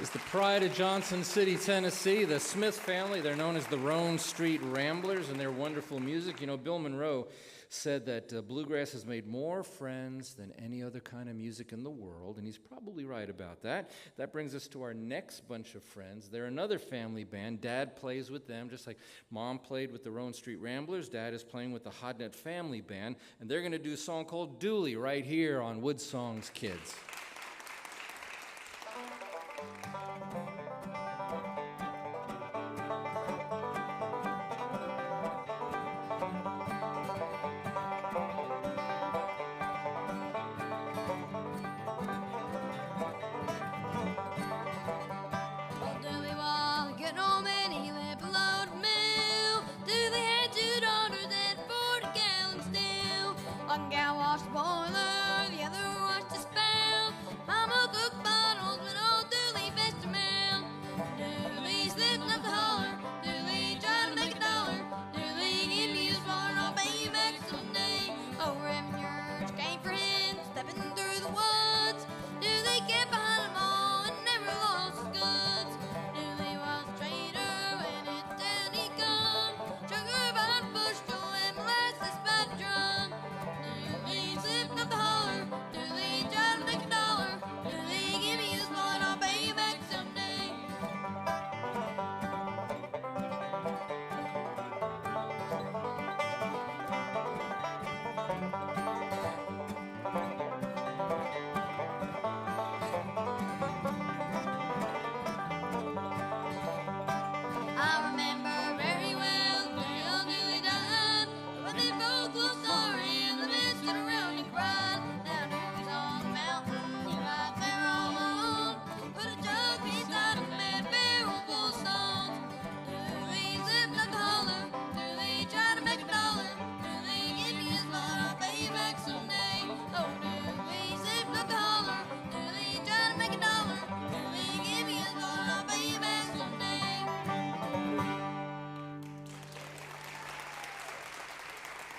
Is the pride of Johnson City, Tennessee, the Smith family. They're known as the Roan Street Ramblers, and their wonderful music. You know, Bill Monroe said that bluegrass has made more friends than any other kind of music in the world, and he's probably right about that. That brings us to our next bunch of friends. They're another family band. Dad plays with them, just like Mom played with the Roan Street Ramblers. Dad is playing with the Hodnett Family Band, and they're going to do a song called Dooley right here on WoodSongs Kids.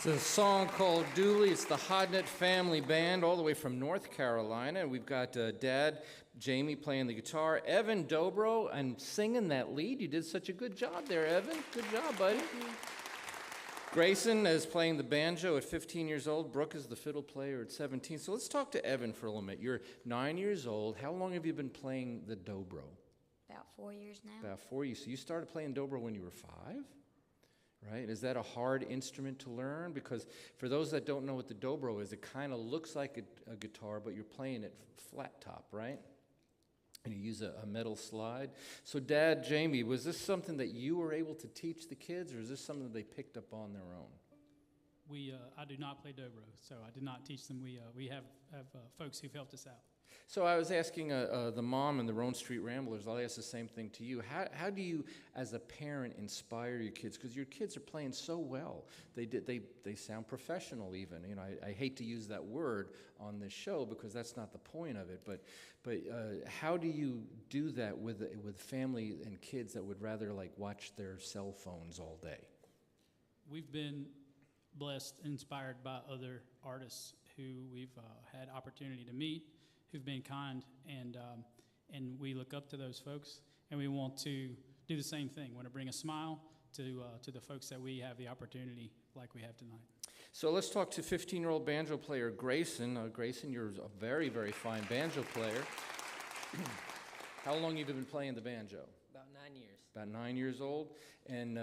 It's a song called Dooley. It's the Hodnett Family Band all the way from North Carolina. We've got Dad, Jamie, playing the guitar, Evan Dobro, and singing that lead. You did such a good job there, Evan. Good job, buddy. Grayson is playing the banjo at 15 years old. Brooke is the fiddle player at 17. So let's talk to Evan for a little minute. You're 9 years old. How long have you been playing the dobro? About 4 years now. About 4 years. So you started playing dobro when you were 5? Right? Is that a hard instrument to learn? Because for those that don't know what the dobro is, it kind of looks like a guitar, but you're playing it flat top, right? And you use a metal slide. So Dad, Jamie, was this something that you were able to teach the kids, or is this something that they picked up on their own? I do not play dobro, so I did not teach them. We have folks who've helped us out. So I was asking the mom and the Roan Street Ramblers, I'll ask the same thing to you. How do you, as a parent, inspire your kids? Because your kids are playing so well. They sound professional even. You know, I hate to use that word on this show because that's not the point of it. But how do you do that with family and kids that would rather like watch their cell phones all day? We've been blessed, inspired by other artists who we've had opportunity to meet, who've been kind, and we look up to those folks, and we want to do the same thing. We want to bring a smile to the folks that we have the opportunity like we have tonight. So let's talk to 15-year-old banjo player Grayson. Grayson, you're a very, very fine banjo player. How long have you been playing the banjo? About 9 years. About 9 years old. And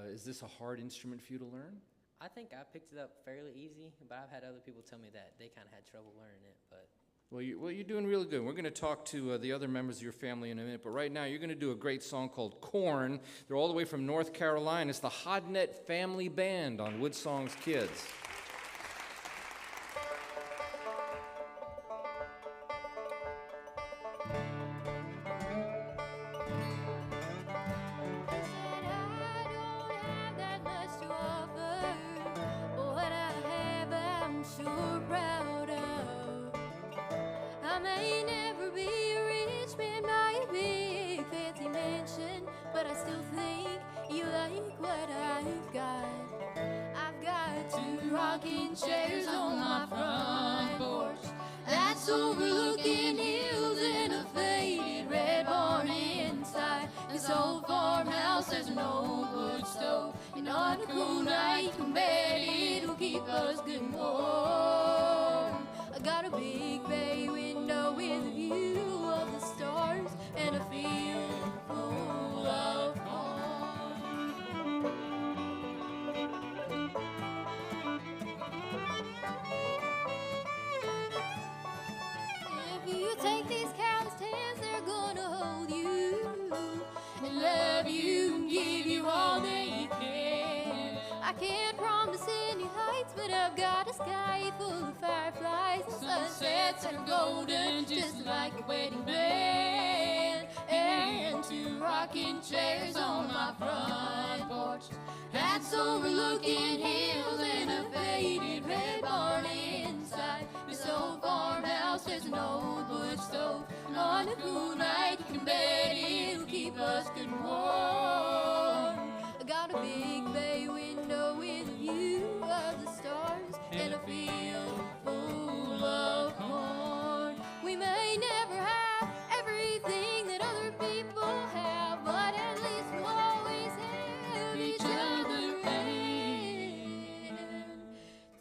is this a hard instrument for you to learn? I think I picked it up fairly easy, but I've had other people tell me that they kind of had trouble learning it, but... Well, you're doing really good. We're going to talk to the other members of your family in a minute, but right now you're going to do a great song called Corn. They're all the way from North Carolina. It's the Hodnett Family Band on WoodSongs Kids. Rocking chairs on my front porch that's overlooking hills and a faded red barn. us good and warm. I got a big bay window with a view of the stars and a field full of corn. If you take these callous hands, they're gonna hold you and love you and give you all they can. I can't promise any heights, but I've got a sky full of fireflies, sunsets that are golden, just like a wedding band, and two rocking chairs on my front porch. That's overlooking hills and a faded red barn inside this old farmhouse. There's an old wood stove, and on a cool night you can bet it'll keep us good and warm. I got a big bay window with a view of the stars and a field full of corn. We may never have everything that other people have, but at least we'll always have each other and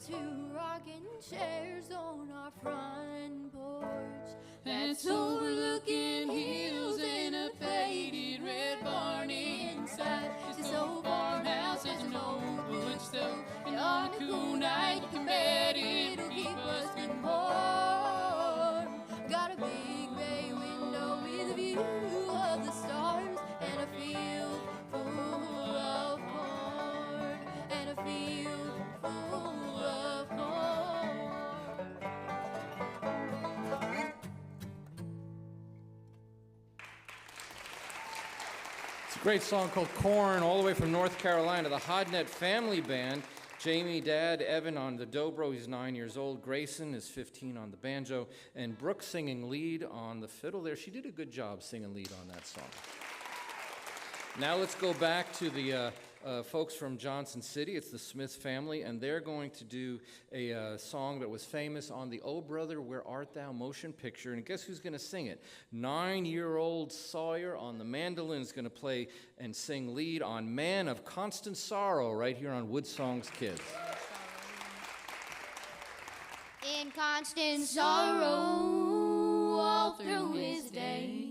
two rocking chairs on our front porch. That's overlooking hills and a faded red barn inside this old farmhouse. There's an old wood stove, and on a cool night you can bet it'll keep us good and warm. Got a big bay window with a view of the stars and a field full of corn, and a field full of corn. It's a great song called Corn, all the way from North Carolina. The Hodnet Family Band. Jamie, Dad, Evan on the dobro, he's 9 years old. Grayson is 15 on the banjo. And Brooke singing lead on the fiddle there. She did a good job singing lead on that song. Now let's go back to the folks from Johnson City. It's the Smith family, and they're going to do a song that was famous on the Oh Brother, Where Art Thou motion picture. And guess who's going to sing it? 9-year-old Sawyer on the mandolin is going to play and sing lead on Man of Constant Sorrow right here on WoodSongs Kids. In constant sorrow all through his days.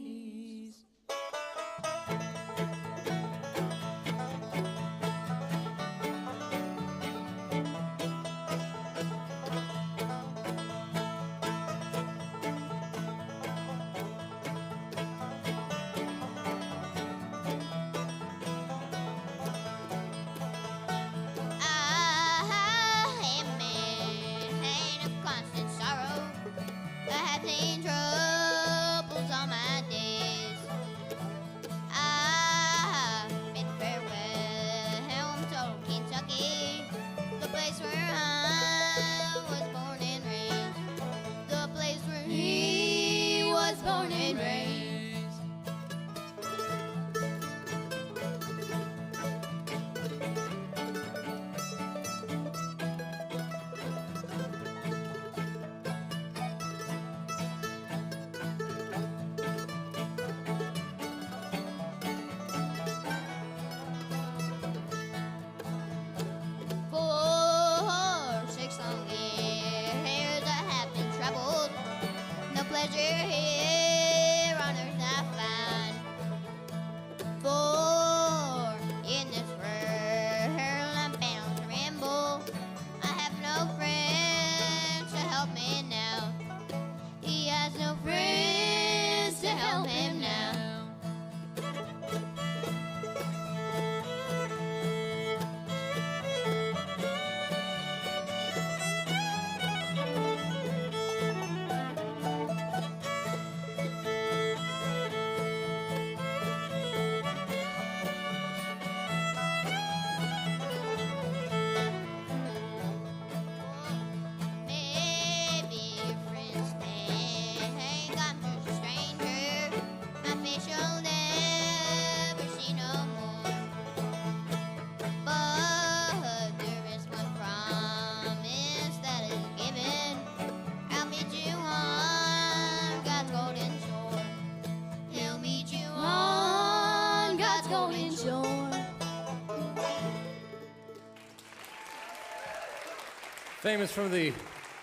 Famous from the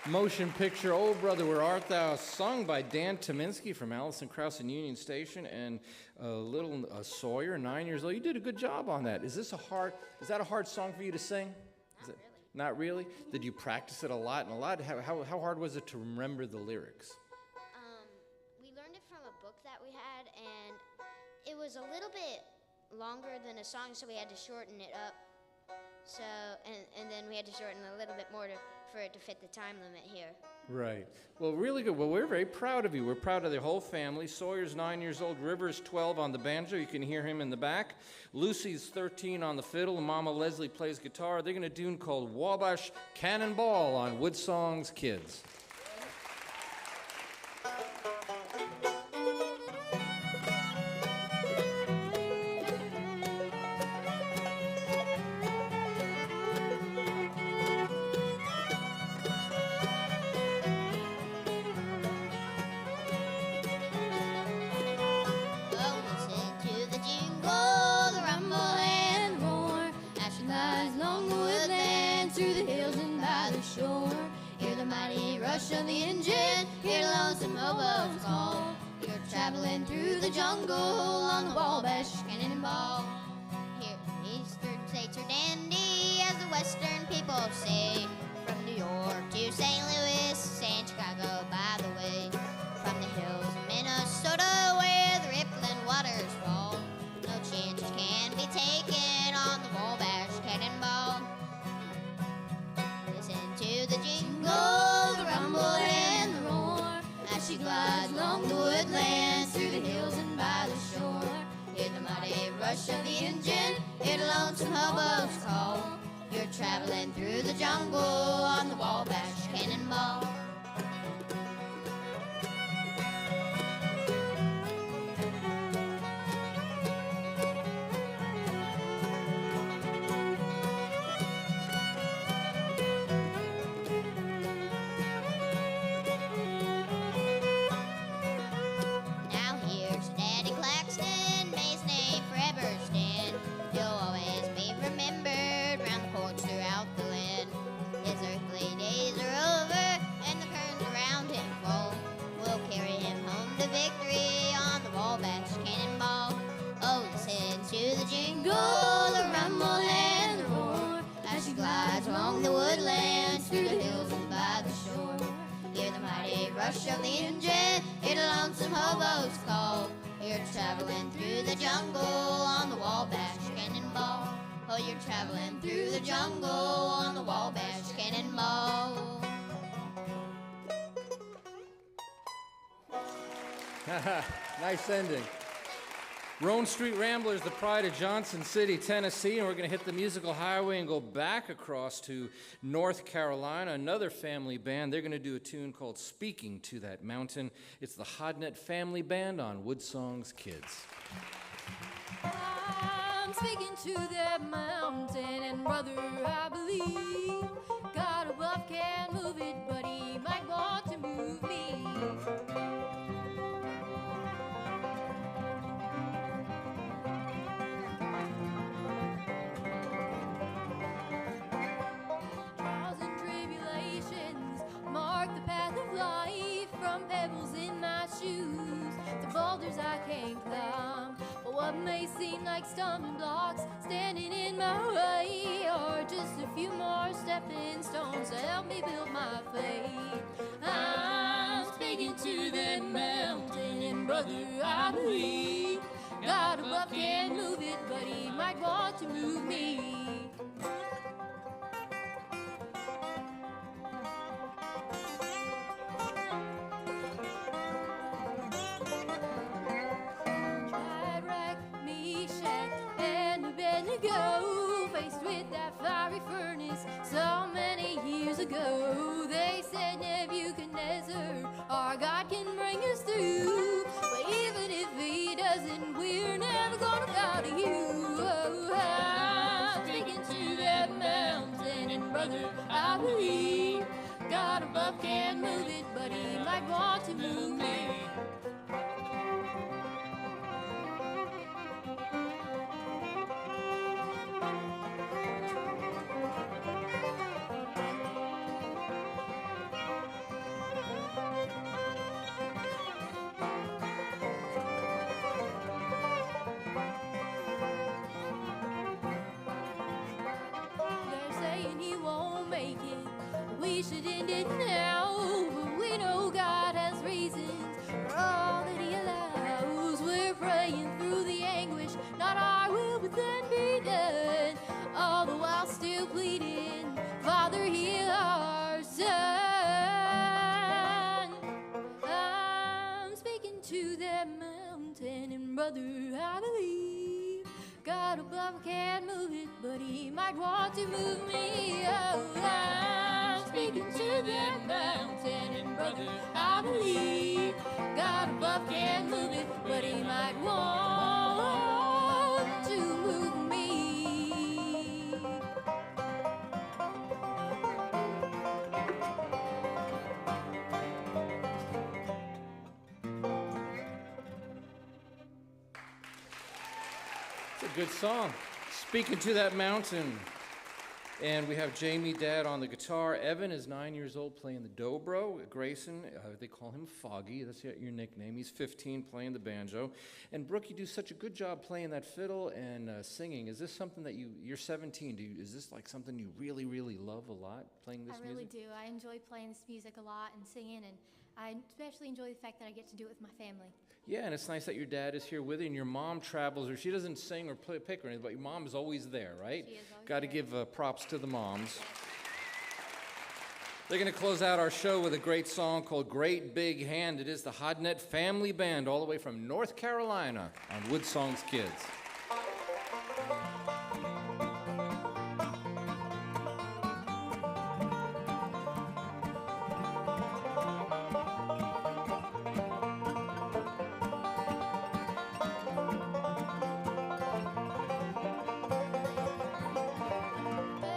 motion picture "Oh Brother, Where Art Thou," sung by Dan Tominski from Allison Krauss and Union Station, and little Sawyer, 9 years old. You did a good job on that. Is that a hard song for you to sing? Not really? Did you practice it a lot? How hard was it to remember the lyrics? We learned it from a book that we had, and it was a little bit longer than a song, so we had to shorten it up. So, and then we had to shorten a little bit more for it to fit the time limit here. Right. Well, really good. Well, we're very proud of you. We're proud of the whole family. Sawyer's 9 years old. River's 12 on the banjo. You can hear him in the back. Lucy's 13 on the fiddle, and Mama Leslie plays guitar. They're going to do a tune called Wabash Cannonball on WoodSongs Kids. Rush of the engine, hear the lonesome hobos call. You're traveling through the jungle on the Wabash Cannonball. Here, Eastern states are dandy, as the Western people say. From New York to St. Louis and Chicago, by the way. From the hills of Minnesota, where the rippling waters fall. No chances can be taken on the Wabash Cannonball. Listen to the jingle, the rumble and the roar, as she glides along the woodlands, through the hills and by the shore. Hear the mighty rush of the engine, hear the lonesome hobos call. You're traveling through the jungle on the Wabash Cannonball. Rush of the engine, hear the lonesome hobos call. You're traveling through the jungle on the Wabash Cannonball. Oh, you're traveling through the jungle on the Wabash Cannonball. Nice ending. Roan Street Ramblers, the pride of Johnson City, Tennessee, and we're going to hit the musical highway and go back across to North Carolina. Another family band. They're going to do a tune called Speaking to That Mountain. It's the Hodnett Family Band on WoodSongs Kids. I'm speaking to that mountain, and brother, I believe God above can move it, but he might want to move me. Trials and tribulations mark the path of life, from pebbles in my shoes to boulders I can't climb. But what may seem like stumbling blocks standing in my way are just a few more stepping stones to help me build my faith. I'm speaking to that mountain, and brother, I believe God above can move it, but he might want to move me. Go, faced with that fiery furnace so many years ago. They said Nebuchadnezzar, our God can bring us through. But even if he doesn't, we're never gonna bow to you. Oh, I'm speaking to that mountain, and brother, I believe God above can move it, but he might want to move me. brother, I believe. God above can't move it, but he might want to move me. Oh, I'm speaking to that mountain, and brother, I believe. God above can't move it, but he might want to move me. It's a good song. Speaking to that mountain. And we have Jamie Dad on the guitar. Evan is 9 years old playing the dobro. Grayson, they call him Foggy. That's your nickname. He's 15 playing the banjo. And Brooke, you do such a good job playing that fiddle and singing. Is this something that you're 17. Is this like something you really, really love a lot, playing this music? I really do. I enjoy playing this music a lot and singing, and I especially enjoy the fact that I get to do it with my family. Yeah, and it's nice that your dad is here with you, and your mom travels, or she doesn't sing or pick or anything, but your mom is always there, right? She is always Got to there. give props to the moms. They're going to close out our show with a great song called Great Big Hand. It is the Hodnett Family Band, all the way from North Carolina on WoodSongs Kids.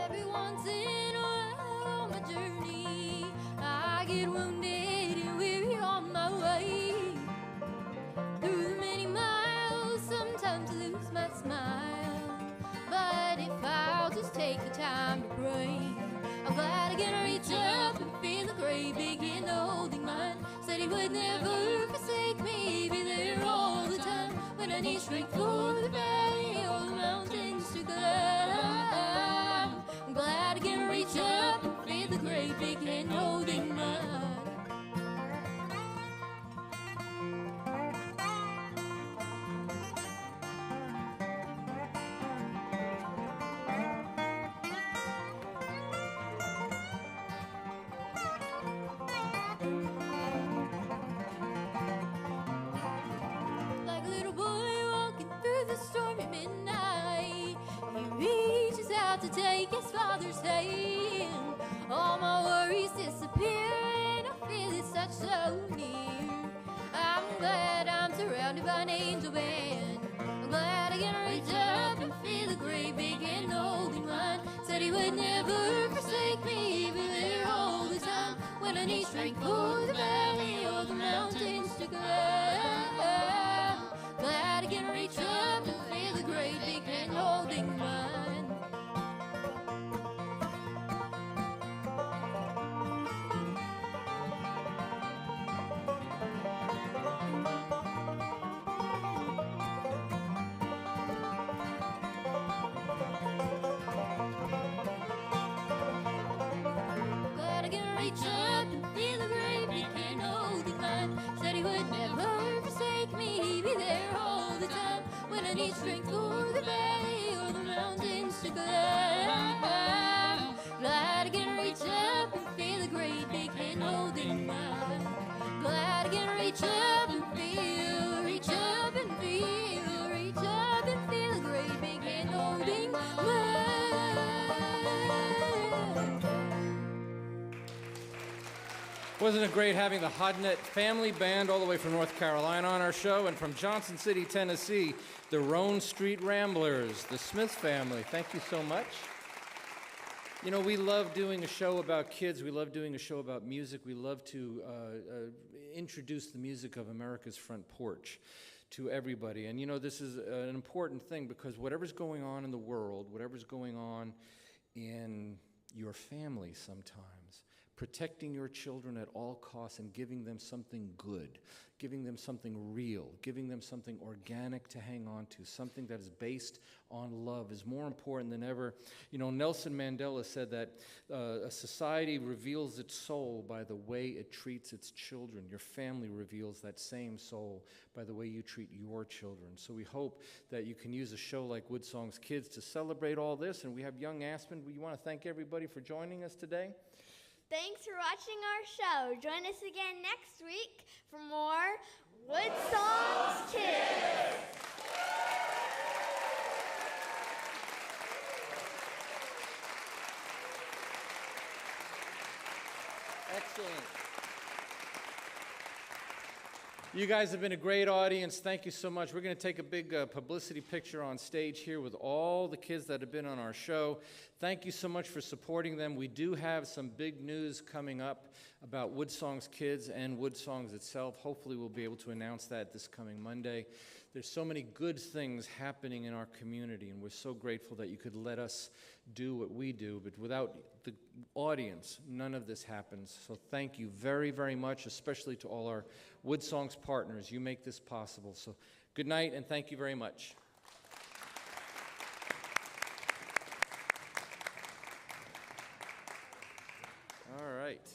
Every once in a while on my journey, I get wounded and weary on my way. Through the many miles, sometimes I lose my smile. But if I'll just take the time to pray, I'm glad I can reach up and feel the great big hand holding mine. Said he would never forsake me, be there all the time when I need strength for the valley or the mountains to climb. I'm glad I can reach up and feel the great big hand holding mine. Like a little boy walking through the storm at midnight, he reaches out to take his father's hand. All my worries disappear and I feel it such so near. I'm glad I'm surrounded by an angel band. I'm glad I can reach up and feel the great big hand holding mine. Said he would never forsake me, be there all the time when I need strength for the valley or the mountains to climb. Glad I can reach up and feel the great big hand holding mine. Glad I can reach up and feel the great big hand holding mine. Said he would never forsake me, be there all the time when I need strength for the valley or the mountains to climb. Glad I can reach up and feel the great big hand holding mine. Glad I can reach up and feel, reach up and feel, reach up and feel the great big hand holding mine. Wasn't it great having the Hodnett Family Band all the way from North Carolina on our show, and from Johnson City, Tennessee, the Roan Street Ramblers, the Smith family. Thank you so much. You know, we love doing a show about kids. We love doing a show about music. We love to introduce the music of America's front porch to everybody. And you know, this is an important thing because whatever's going on in the world, whatever's going on in your family sometimes, protecting your children at all costs and giving them something good, giving them something real, giving them something organic to hang on to, something that is based on love is more important than ever. You know, Nelson Mandela said that a society reveals its soul by the way it treats its children. Your family reveals that same soul by the way you treat your children. So we hope that you can use a show like WoodSongs Kids to celebrate all this. And we have young Aspen. We want to thank everybody for joining us today. Thanks for watching our show. Join us again next week for more WoodSongs Kids. Excellent. You guys have been a great audience. Thank you so much. We're going to take a big publicity picture on stage here with all the kids that have been on our show. Thank you so much for supporting them. We do have some big news coming up about WoodSongs Kids and WoodSongs itself. Hopefully we'll be able to announce that this coming Monday. There's so many good things happening in our community, and we're so grateful that you could let us do what we do. But without the audience, none of this happens. So thank you very, very much, especially to all our WoodSongs partners. You make this possible. So good night, and thank you very much. All right.